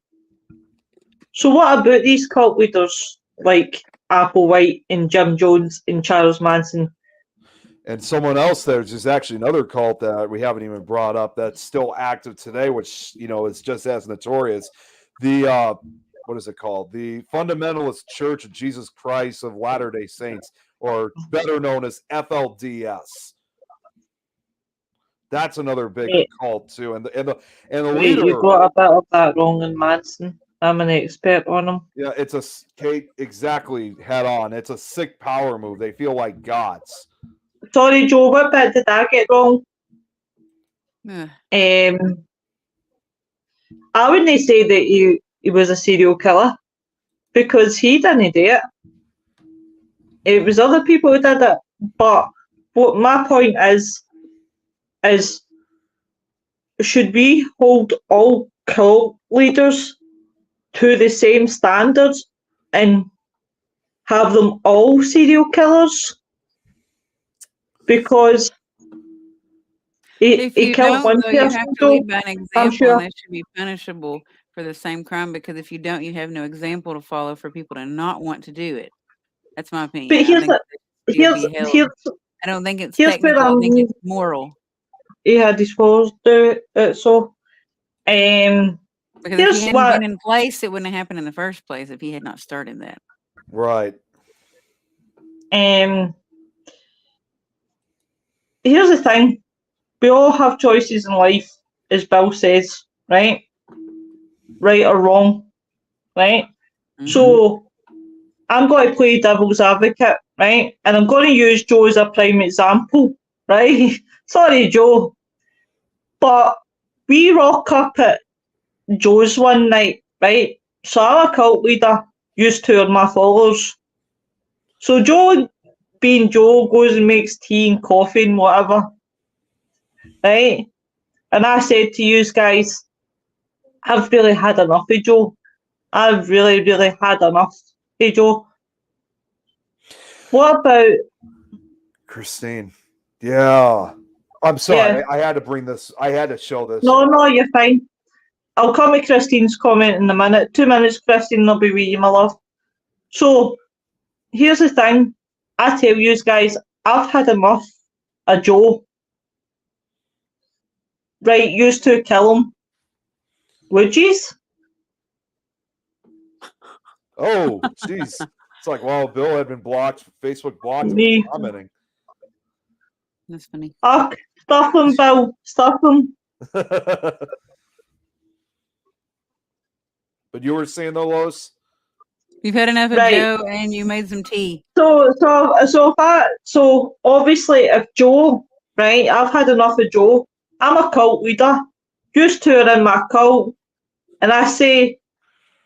So what about these cult leaders like Applewhite and Jim Jones and Charles Manson? And someone else there's actually another cult that we haven't even brought up that's still active today, which is just as notorious. The what is it called? The Fundamentalist Church of Jesus Christ of Latter-day Saints, or better known as FLDS. That's another big cult too. And the leader. You got a bit of that wrong in Manson. I'm an expert on him. Yeah, it's Kate, exactly head on. It's a sick power move. They feel like gods. Sorry, Joe, what bit did I get wrong? I wouldn't say that he was a serial killer because he didn't do it. It was other people who did it. But what my point is should we hold all cult leaders to the same standards and have them all serial killers? Because if you killed don't, one though, you have to person, lead by an example, sure. and that should be punishable for the same crime. Because if you don't, you have no example to follow for people to not want to do it. That's my opinion. But I don't think it's technical. I think it's moral. He had disposed it, so. Because if he hadn't been in place, it wouldn't have happened in the first place if he had not started that. Right. Here's the thing. We all have choices in life, as Bill says, right? Right or wrong, right? Mm-hmm. So, I'm going to play devil's advocate, right? And I'm going to use Joe as a prime example, right? Sorry, Joe. But we rock up at Joe's one night, right? So I'm a cult leader, used to my followers. So Joe, being Joe, goes and makes tea and coffee and whatever, right? And I said to you guys, I've really had enough of Joe. I've really, really had enough of Joe. What about Christine? Yeah. I'm sorry. Yeah. I had to bring this. I had to show this. No, you're fine. I'll come to Christine's comment in a minute. 2 minutes, Christine, I'll be with you, my love. So, here's the thing. I tell you guys, I've had enough of Joe. Right, used to kill him. Would yous? Oh, jeez. It's like, wow, Bill had been blocked, Facebook blocked him for commenting. That's funny. Oh, stop him, Bill. Stop him. But you were saying though, Lois? You've had enough of Joe and you made some tea. So obviously if Joe, right, I've had enough of Joe. I'm a cult leader. Used to her in my cult. And I say,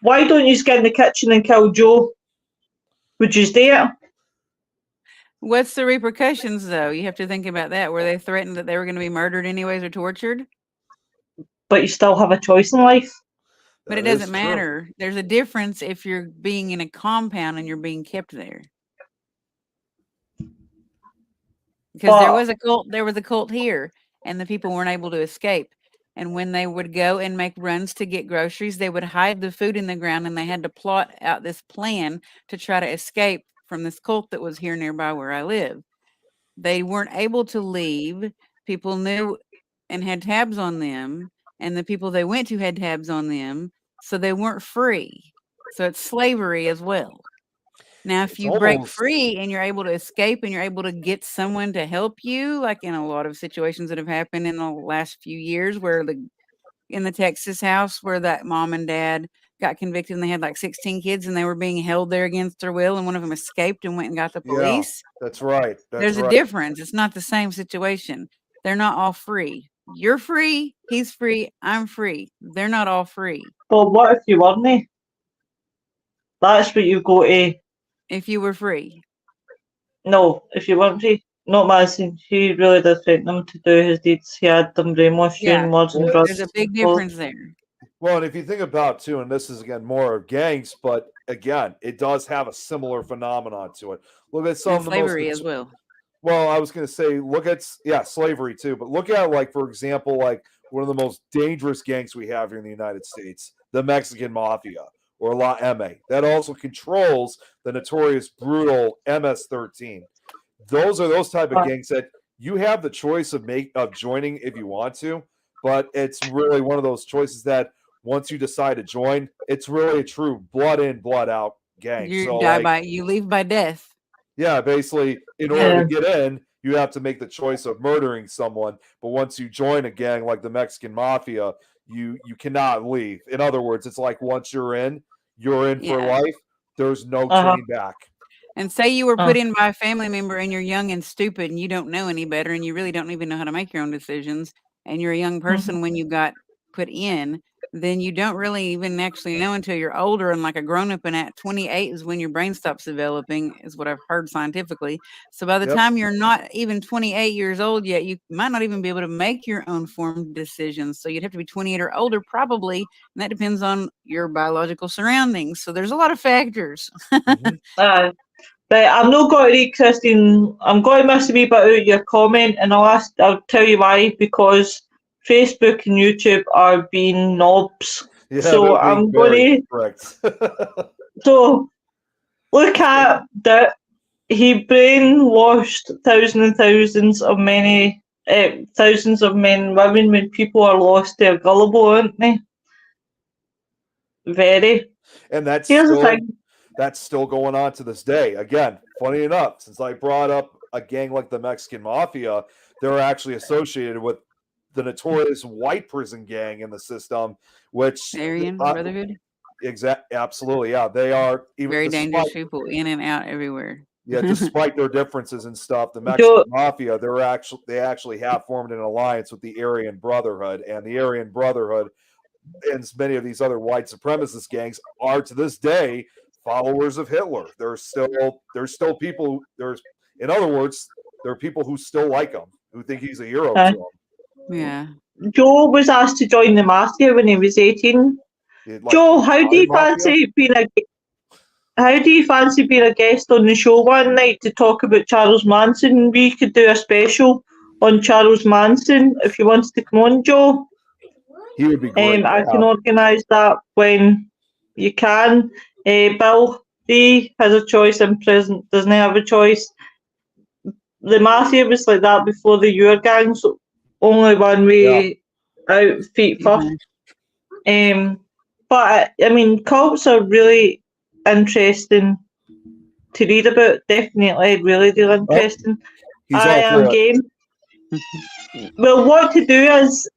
why don't you get in the kitchen and kill Joe? Would you do it? What's the repercussions, though? You have to think about that. Were they threatened that they were going to be murdered anyways or tortured? But you still have a choice in life. But it doesn't matter. True. There's a difference if you're being in a compound and you're being kept there. Because there was a cult here, and the people weren't able to escape. And when they would go and make runs to get groceries, they would hide the food in the ground, and they had to plot out this plan to try to escape from this cult that was here nearby where I live. They weren't able to leave. People knew and had tabs on them, and the people they went to had tabs on them, so they weren't free. So it's slavery as well. Now, if you break free and you're able to escape and you're able to get someone to help you, like in a lot of situations that have happened in the last few years, where in the Texas house where that mom and dad got convicted and they had like 16 kids and they were being held there against their will, and one of them escaped and went and got the police. Yeah, that's right. There's a difference. It's not the same situation. They're not all free. You're free. He's free. I'm free. They're not all free. Well, what if you weren't? That's what you go to. If you were free. No, if you weren't free. Not Madison. He really did threaten them to do his deeds. He had them brainwashed in words and drugs. There's a big difference there. Well, and if you think about too, and this is again more of gangs, but again, it does have a similar phenomenon to it. Look at some of the slavery as well. Well, I was going to say, look at slavery too, but look at like, for example, like one of the most dangerous gangs we have here in the United States, the Mexican Mafia, or La M. That also controls the notorious brutal MS-13. Those are those type of gangs that you have the choice of joining if you want to, but it's really one of those choices that once you decide to join, it's really a true blood in, blood out gang. You So die by you leave by death. yeah, basically, in order to get in, you have to make the choice of murdering someone. But once you join a gang like the Mexican Mafia, you cannot leave. In other words, it's like once you're in for life. There's no turning back. And say you were put in by a family member and you're young and stupid and you don't know any better and you really don't even know how to make your own decisions and you're a young person when you got put in, then you don't really even actually know until you're older and like a grown-up, and at 28 is when your brain stops developing, is what I've heard scientifically. So by the time you're not even 28 years old yet, you might not even be able to make your own formed decisions. So you'd have to be 28 or older probably, and that depends on your biological surroundings. So there's a lot of factors. Right, I'm not going to read, Christine. I'm going to miss a wee bit out of your comment, and I'll tell you why. Because Facebook and YouTube are being knobs. Yeah, so I'm going to. So look at that. He brainwashed thousands of men and women when people are lost. They're gullible, aren't they? Very. And that's Here's the still, thing. that's still going on to this day. Again, funny enough, since I brought up a gang like the Mexican Mafia, they're actually associated with the notorious white prison gang in the system, which Aryan Brotherhood. Absolutely, yeah. They are very dangerous people in and out everywhere. Yeah, despite their differences and stuff, the Mexican Mafia, they actually have formed an alliance with the Aryan Brotherhood, and the Aryan Brotherhood and many of these other white supremacist gangs are to this day followers of Hitler. There's still people. In other words, there are people who still like him, who think he's a hero to them. Yeah. Joe was asked to join the Mafia when he was 18. Joe, how do you fancy being a guest on the show one night to talk about Charles Manson? We could do a special on Charles Manson if you wanted to come on, Joe. He would be great. I can organise that when you can. Bill D has a choice in prison, doesn't have a choice. The Mafia was like that before the Your gang, so only one way out, feet first. But I mean, cults are really interesting to read about. Definitely, really interesting. I am game. Well, what to do is,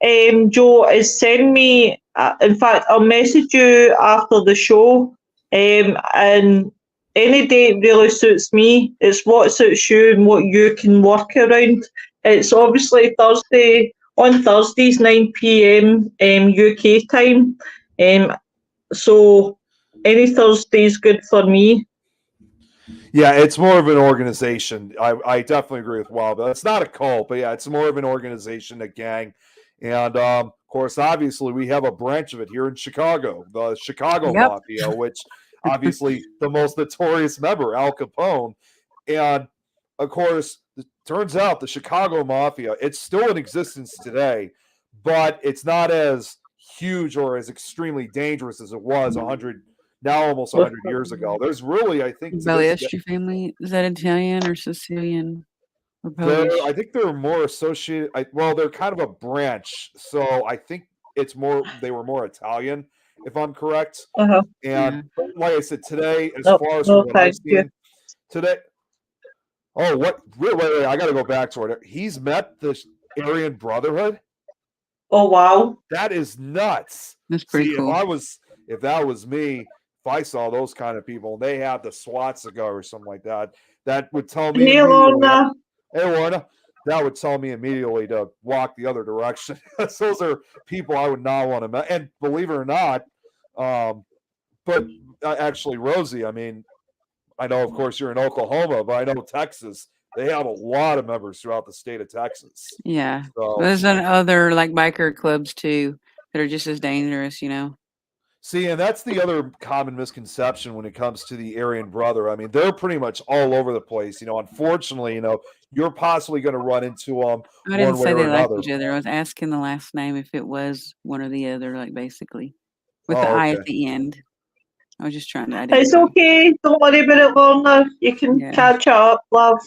Joe, is send me. In fact, I'll message you after the show. And any date really suits me. It's what suits you and what you can work around. It's obviously Thursday. On Thursdays, 9 p.m. UK time. So any Thursday is good for me. Yeah, it's more of an organization. I definitely agree with Wild Bill. It's not a cult, but yeah, it's more of an organization, a gang. And of course, obviously, we have a branch of it here in Chicago, the Chicago Mafia, which obviously the most notorious member, Al Capone. And of course, it turns out the Chicago Mafia, it's still in existence today, but it's not as huge or as extremely dangerous as it was almost 100 years ago. There's really, I think, Balestri family, is that Italian or Sicilian or Polish? I think they're more associated. They're kind of a branch, so I think they were more Italian, if I'm correct. And like I said, today, as far as what I've seen today. Oh, what? Wait! I got to go back to it. He's met the Aryan Brotherhood. Oh wow, that is nuts. That's pretty cool. If that was me, if I saw those kind of people, and they had the swastika or something like that, that would tell me. Hey, Lorna, that would tell me immediately to walk the other direction. Those are people I would not want to meet. And believe it or not, but actually, Rosie, I mean, I know, of course, you're in Oklahoma, but I know Texas, they have a lot of members throughout the state of Texas. Yeah. So, there's other like biker clubs too that are just as dangerous, you know. See, and that's the other common misconception when it comes to the Aryan Brother. I mean, they're pretty much all over the place. You know, unfortunately, you're possibly going to run into them. I didn't say they like each other. I was asking the last name if it was one or the other, like basically with the I at the end. I was just trying to identify. It's okay. Don't worry about it, Lorna. You can catch up, love.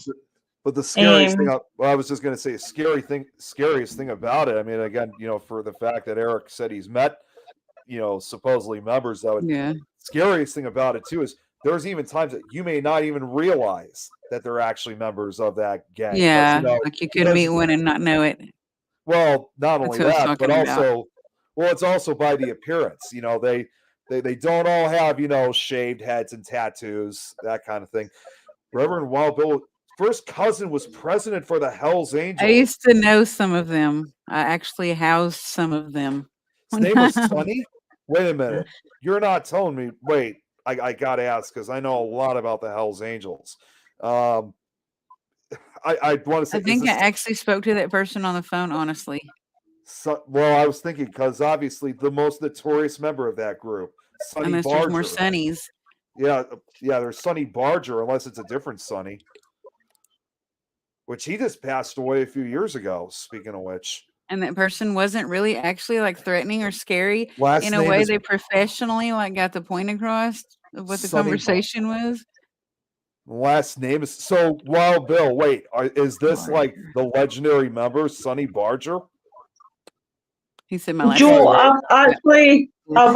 But the scariest thing, I was just going to say, scariest thing about it. I mean, again, for the fact that Eric said he's met, supposedly members of it. Scariest thing about it too is there's even times that you may not even realize that they're actually members of that gang. Yeah, like you could meet one and not know it. Well, not only that, but also, it's also by the appearance. They don't all have shaved heads and tattoos, that kind of thing. Reverend Wild Bill, first cousin, was president for the Hells Angels. I used to know some of them. I actually housed some of them. His name was Sonny? Wait a minute. You're not telling me. Wait, I got to ask because I know a lot about the Hells Angels. I want to say. I think I actually spoke to that person on the phone, honestly. Well, I was thinking because obviously the most notorious member of that group, Sonny unless Barger. There's more Sonnies. Yeah, there's Sonny Barger, unless it's a different Sonny. Which he just passed away a few years ago, speaking of which. And that person wasn't really actually like threatening or scary. In a way, they professionally got the point across of what the conversation was. Last name is so Wild Bill. Wait, is this like the legendary member, Sonny Barger? He said my last Joe, I've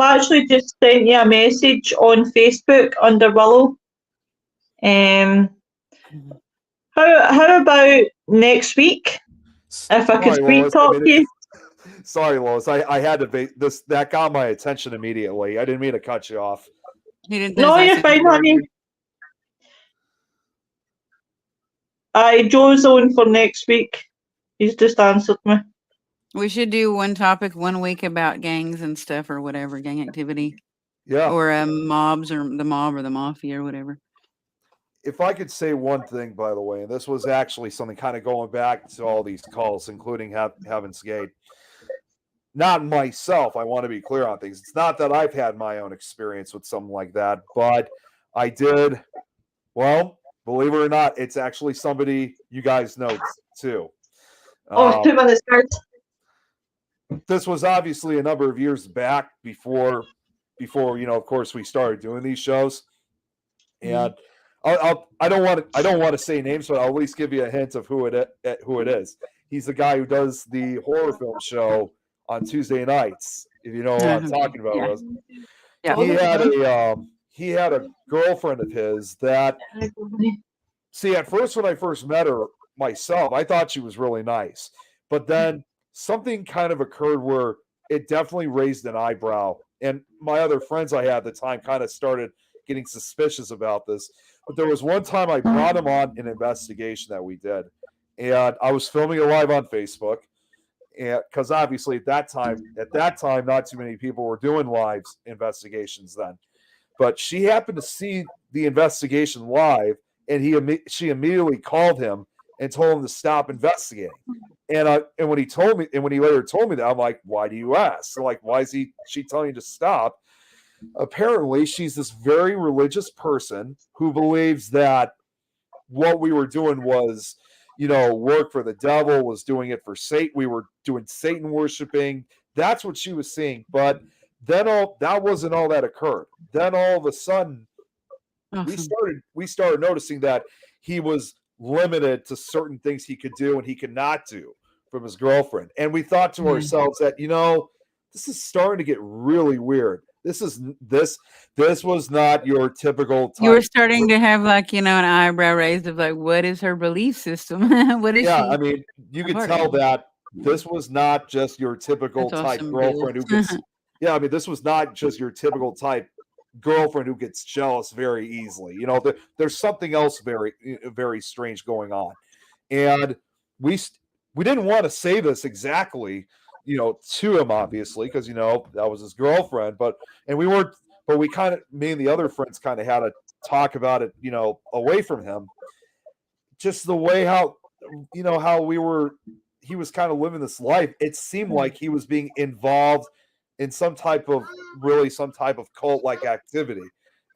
actually just sent you a message on Facebook under Willow. How about next week? If I could speed talk to you. Sorry, Lois. I had to this. That got my attention immediately. I didn't mean to cut you off. No, you're fine, honey. Joe's on for next week. He's just answered me. We should do one topic 1 week about gangs and stuff or whatever, gang activity. Yeah. Or mobs or the mob or the mafia or whatever. If I could say one thing, by the way, and this was actually something kind of going back to all these calls, including Heaven's Gate. Not myself, I want to be clear on things. It's not that I've had my own experience with something like that, but I did. Well, believe it or not, it's actually somebody you guys know too. 2 minutes, guys. This was obviously a number of years back before of course, we started doing these shows, and I don't want to say names, but I'll at least give you a hint of who it is. He's the guy who does the horror film show on Tuesday nights. If you know what I'm talking about, Rose. Yeah. He had a girlfriend of his that. See, at first when I first met her myself, I thought she was really nice, but then something kind of occurred where it definitely raised an eyebrow, and my other friends I had at the time kind of started getting suspicious about this. But there was one time I brought him on an investigation that we did, and I was filming it live on Facebook, and because obviously at that time, not too many people were doing live investigations then. But she happened to see the investigation live, and she immediately called him and told him to stop investigating. And when he told me, and when he later told me that, I'm like, why do you ask? So like, why is she telling you to stop? Apparently, she's this very religious person who believes that what we were doing was, work for the devil, was doing it for Satan. We were doing Satan worshiping. That's what she was seeing. But then that wasn't all that occurred. Then all of a sudden, we started noticing that he was limited to certain things he could do and he could not do from his girlfriend. And we thought to ourselves that, this is starting to get really weird. This was not your typical type. You were starting to have an eyebrow raised of what is her belief system? What is she? Yeah, I mean, you could tell that this was not just your typical type girlfriend who gets yeah, I mean, this was not just your typical type girlfriend who gets jealous very easily. There's something else very, very strange going on. And we didn't want to say this exactly, to him, obviously, because, that was his girlfriend. But we kind of, me and the other friends kind of had to talk about it, away from him. Just the way how he was kind of living this life. It seemed like he was being involved in some type of cult-like activity.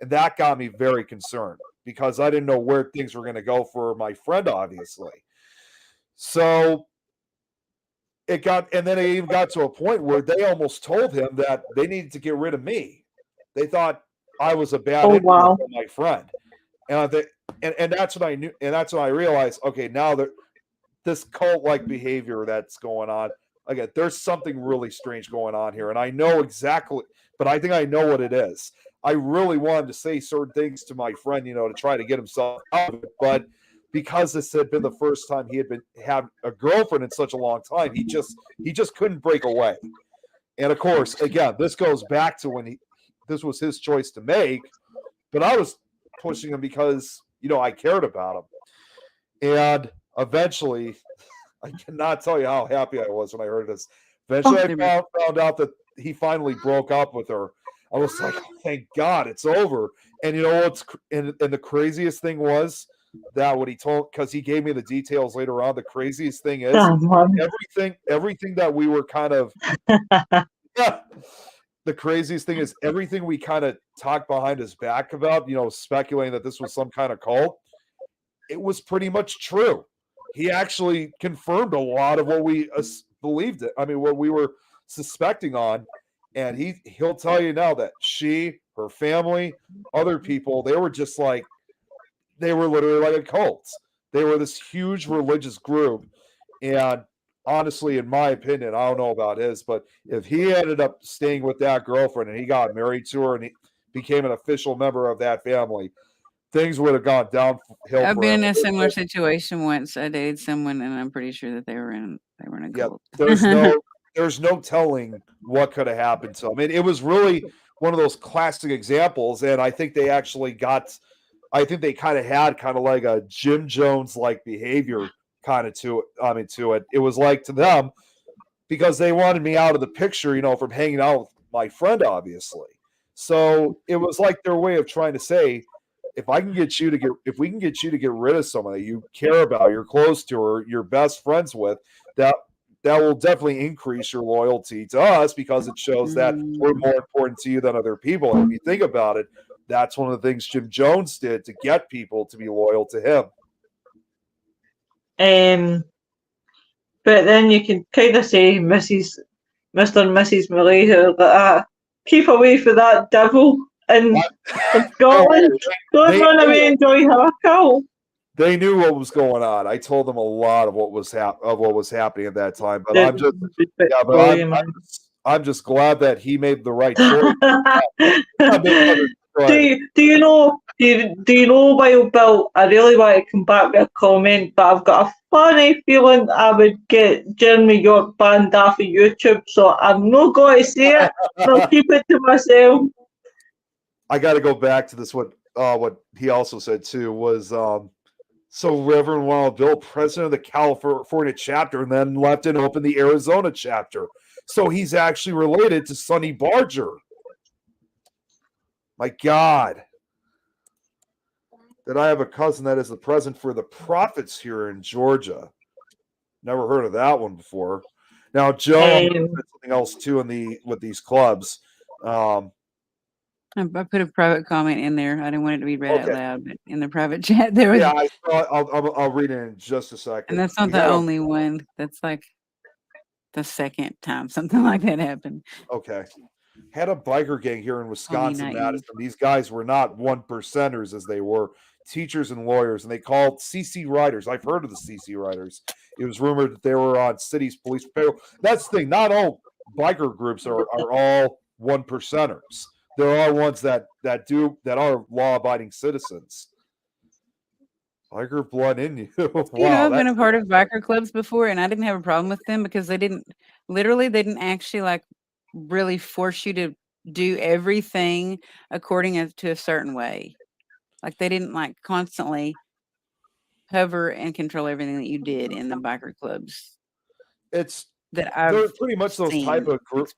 And that got me very concerned because I didn't know where things were going to go for my friend, obviously. So and then it even got to a point where they almost told him that they needed to get rid of me. They thought I was a bad Oh, influence wow. on my friend. And that's when I knew, and that's when I realized, okay, now that this cult-like behavior that's going on, again, there's something really strange going on here, and I know exactly, but I think I know what it is. I really wanted to say certain things to my friend, to try to get himself out of it, but because this had been the first time he had a girlfriend in such a long time, he just couldn't break away. And of course, again, this goes back to when this was his choice to make, but I was pushing him because I cared about him. And eventually, I cannot tell you how happy I was when I heard this. Eventually, I found out that he finally broke up with her. I was like, oh, thank God, it's over. And you know what's and the craziest thing was that what he told, because he gave me the details later on. The craziest thing is everything that we were kind of the craziest thing is everything we kind of talked behind his back about, speculating that this was some kind of cult. It was pretty much true. He actually confirmed a lot of what we believed it. I mean, what we were suspecting on. And he'll tell you now that she, her family, other people, they were literally like a cult. They were this huge religious group. And honestly, in my opinion, I don't know about his, but if he ended up staying with that girlfriend and he got married to her and he became an official member of that family, things would have gone downhill. I've been in a similar situation once. I dated someone, and I'm pretty sure that they were in a cult. There's no telling what could have happened to him. I mean, it was really one of those classic examples, and I think they actually kind of had kind of like a Jim Jones like behavior kind of to it. It was like to them because they wanted me out of the picture, from hanging out with my friend, obviously. So it was like their way of trying to say, if we can get you to get rid of someone that you care about, you're close to, or you're best friends with, that will definitely increase your loyalty to us because it shows that we're more important to you than other people. And if you think about it, that's one of the things Jim Jones did to get people to be loyal to him. But then you can kind of say Mr. and Mrs. Malay, keep away from that devil in Scotland. Don't run away and join her cult. They knew what was going on. I told them a lot of what was happening at that time. But I'm just glad that he made the right choice. Do you know, Wild Bill? I really want to come back with a comment, but I've got a funny feeling I would get Jeremy York banned off of YouTube, so I'm not going to say it. I'll keep it to myself. I got to go back to this. What he also said too was. So Reverend Wild Bill, president of the California chapter, and then left and opened the Arizona chapter. So he's actually related to Sonny Barger. My God. That I have a cousin that is the president for the Prophets here in Georgia. Never heard of that one before. Now, Joe, something else too with these clubs. I put a private comment in there. I didn't want it to be read out loud, but in the private chat there was. Yeah, I'll read it in just a second. And that's not the only one. That's like the second time something like that happened. Okay. Had a biker gang here in Wisconsin, Madison. These guys were not 1%ers as they were teachers and lawyers, and they called CC Riders. I've heard of the CC Riders. It was rumored that they were on city's police payroll. That's the thing. Not all biker groups are all 1%ers. There are ones that are law-abiding citizens. Biker blood in you. Wow, I've been a part of biker clubs before, and I didn't have a problem with them because they didn't actually like really force you to do everything according to a certain way. Like they didn't like constantly hover and control everything that you did in the biker clubs. They're pretty much those type of groups.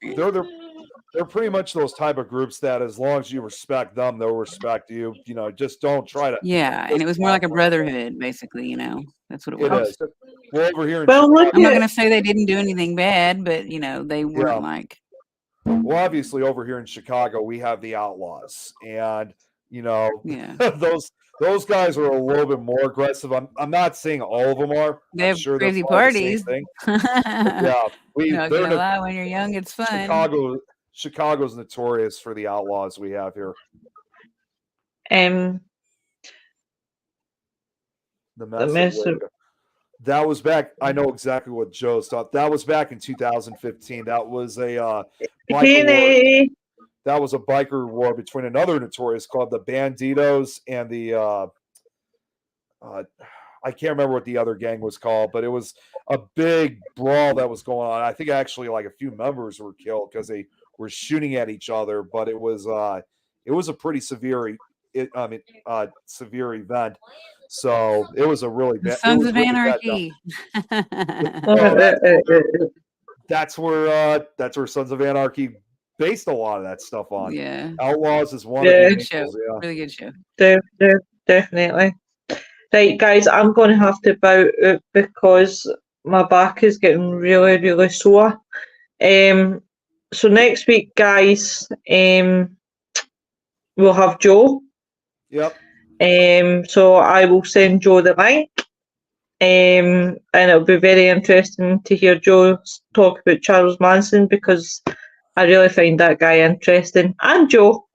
They're pretty much those type of groups that as long as you respect them, they'll respect you. Just don't try to. Yeah, and it was more like a brotherhood, basically. That's what it was. Is. We're over here. I'm not going to say they didn't do anything bad, but they weren't like. Well, obviously, over here in Chicago, we have the Outlaws, and those guys are a little bit more aggressive. I'm not saying all of them are. They have crazy parties. Yeah, not gonna lie. When you're young, it's fun. Chicago's notorious for the Outlaws we have here. The The mess Massacre. That was back. I know exactly what Joe's thought. That was back in 2015. That was a biker war. That was a biker war between another notorious called the Banditos and the I can't remember what the other gang was called, but it was a big brawl that was going on. I think actually like a few members were killed because they were shooting at each other. But it was a pretty severe severe event. So it was a really The bad. Sons of Anarchy. That's where Sons of Anarchy based a lot of that stuff on. Yeah. Outlaws is one Yeah. of the Good show. yeah. Really good show. Definitely. Right, guys, I'm going to have to bow out because my back is getting really, really sore. So next week, guys, we'll have Joe. Yep. So I will send Joe the link. And it'll be very interesting to hear Joe talk about Charles Manson because I really find that guy interesting. And Joe.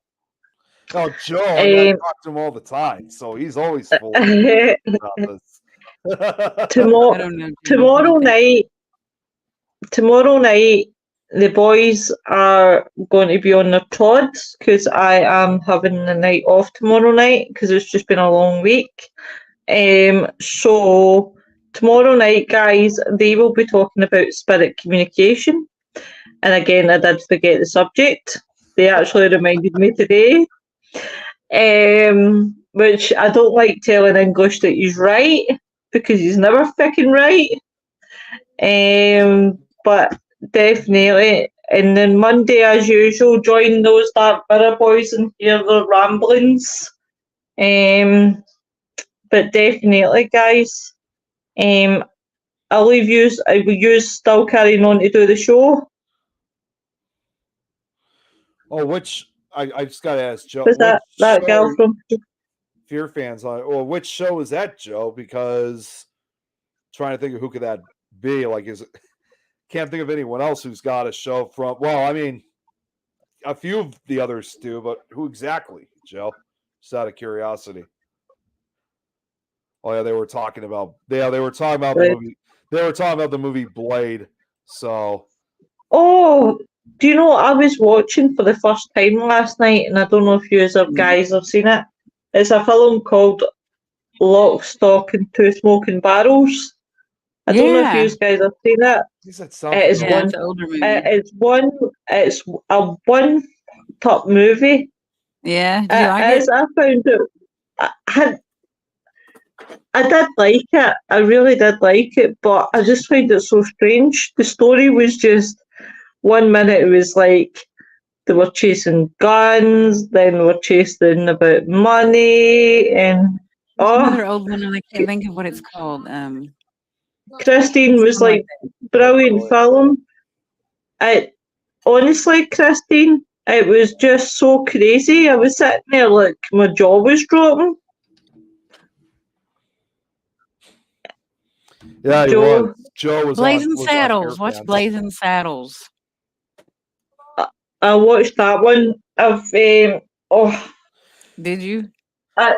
Oh, Joe, I talk to him all the time, so he's always full of about this. Tomorrow night, the boys are going to be on their trods because I am having the night off tomorrow night because it's just been a long week. So tomorrow night, guys, they will be talking about spirit communication. And again, I did forget the subject. They actually reminded me today. Which I don't like telling English that he's right because he's never fucking right. But definitely. And then Monday, as usual, join those Dark Mirror boys and hear their ramblings. But definitely, guys. I'll leave you. Will you still carrying on to do the show? Oh, which I just got to ask Joe. Was that girl from Fear Fans on? Well, which show is that, Joe? Because trying to think of who could that be. Like, can't think of anyone else who's got a show from. Well, I mean, a few of the others do, but who exactly, Joe? Just out of curiosity. Oh yeah, they were talking about. Yeah, they were talking about the movie. They were talking about the movie Blade. So. Oh, do you know what I was watching for the first time last night? And I don't know if you guys have seen it. It's a film called Lock, Stock, and Two Smoking Barrels. I don't know if you guys have seen it. It's an older movie. It's a one-top movie. Yeah, do you like it? I found it. I did like it. I really did like it, but I just find it so strange. The story was just 1 minute it was like they were chasing guns, then they were chasing about money, and another old one, and I can't think of what it's called. Christine was like brilliant film. Honestly, Christine, it was just so crazy. I was sitting there like my jaw was dropping. Yeah, Joe was Blazing Saddles. Watch Blazing Saddles. I watched that one. Did you? I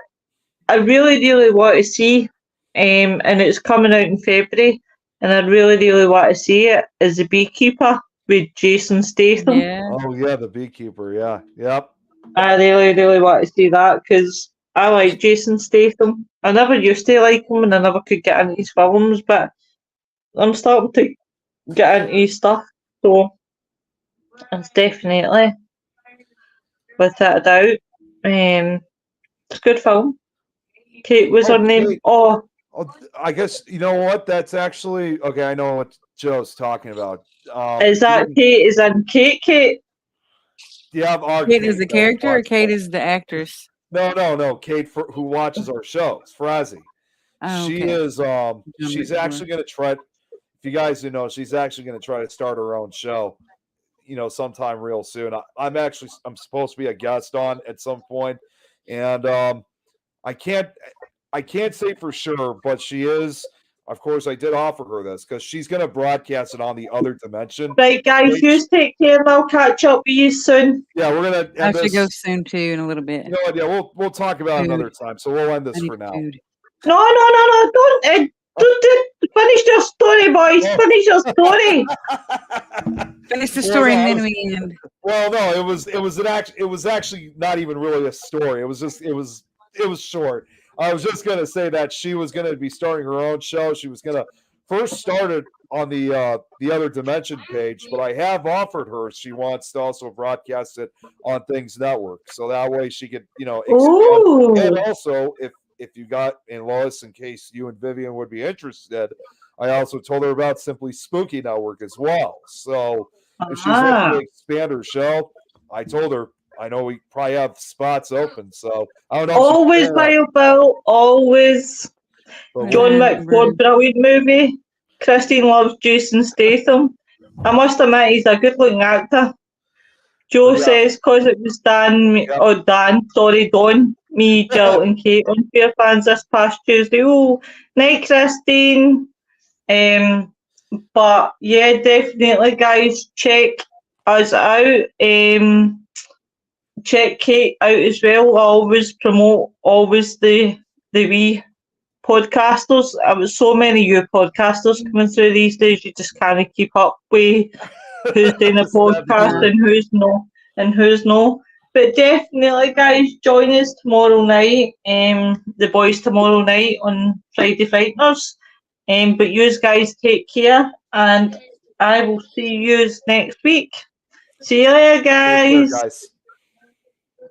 really, really want to see, and it's coming out in February, and I really, really want to see it. Is The Beekeeper with Jason Statham? Yeah. Oh yeah, The Beekeeper. Yeah. Yep. I really, really want to see that because I like Jason Statham. I never used to like him, and I never could get into his films, but I'm starting to get into his stuff. So it's definitely, without a doubt, it's a good film. Kate was her name. Oh, I guess you know what? That's actually okay. I know what Joe's talking about. Is that Kate? Is that Kate? Yeah, Kate is the character, or Kate is the actress? No. Kate, who watches our shows, Frazzy. Oh, she okay. is. She's actually going to try. If you guys didn't know, she's actually going to try to start her own show. You know, sometime real soon. I'm supposed to be a guest on at some point, and I can't say for sure, but she is. of course, I did offer her this because she's going to broadcast it on the Other Dimension. Right, guys, page. you take care and I'll catch up with you soon. Yeah, we're going to I end should this. go soon too in a little bit. You know what? Yeah, we'll talk about it Food. another time. So we'll end I this need for now. food. No, don't finish your story, boys. Oh. Finish your story. Finish the Well, story no, and I then was- we end. Well, no, it was actually not even really a story. It was short. I was just gonna say that she was gonna be starting her own show. She was gonna first start it on the Other Dimension page, but I have offered her she wants to also broadcast it on Things Network, so that way she could expand. Ooh. And also, if you got, and Lois, in case you and Vivian would be interested, I also told her about Simply Spooky Network as well. So if she's looking to expand her show, I told her I know we probably have spots open. So I don't know. Always, Bill, always. John Remember. McFord, brilliant movie. Christine loves Jason Statham. I must admit, he's a good-looking actor. Joe Yeah. says, because it was Don, me, Jill, and Kate on Fair Fans this past Tuesday. Oh, night, Christine. But yeah, definitely, guys, check us out. Check Kate out as well. I always promote the wee podcasters. There's so many new podcasters coming through these days. You just can't keep up with who's doing a podcast and who's no. But definitely, guys, join us tomorrow night. The boys tomorrow night on Friday Fighters. But you guys take care, and I will see you next week. See you later, Take care, guys. guys.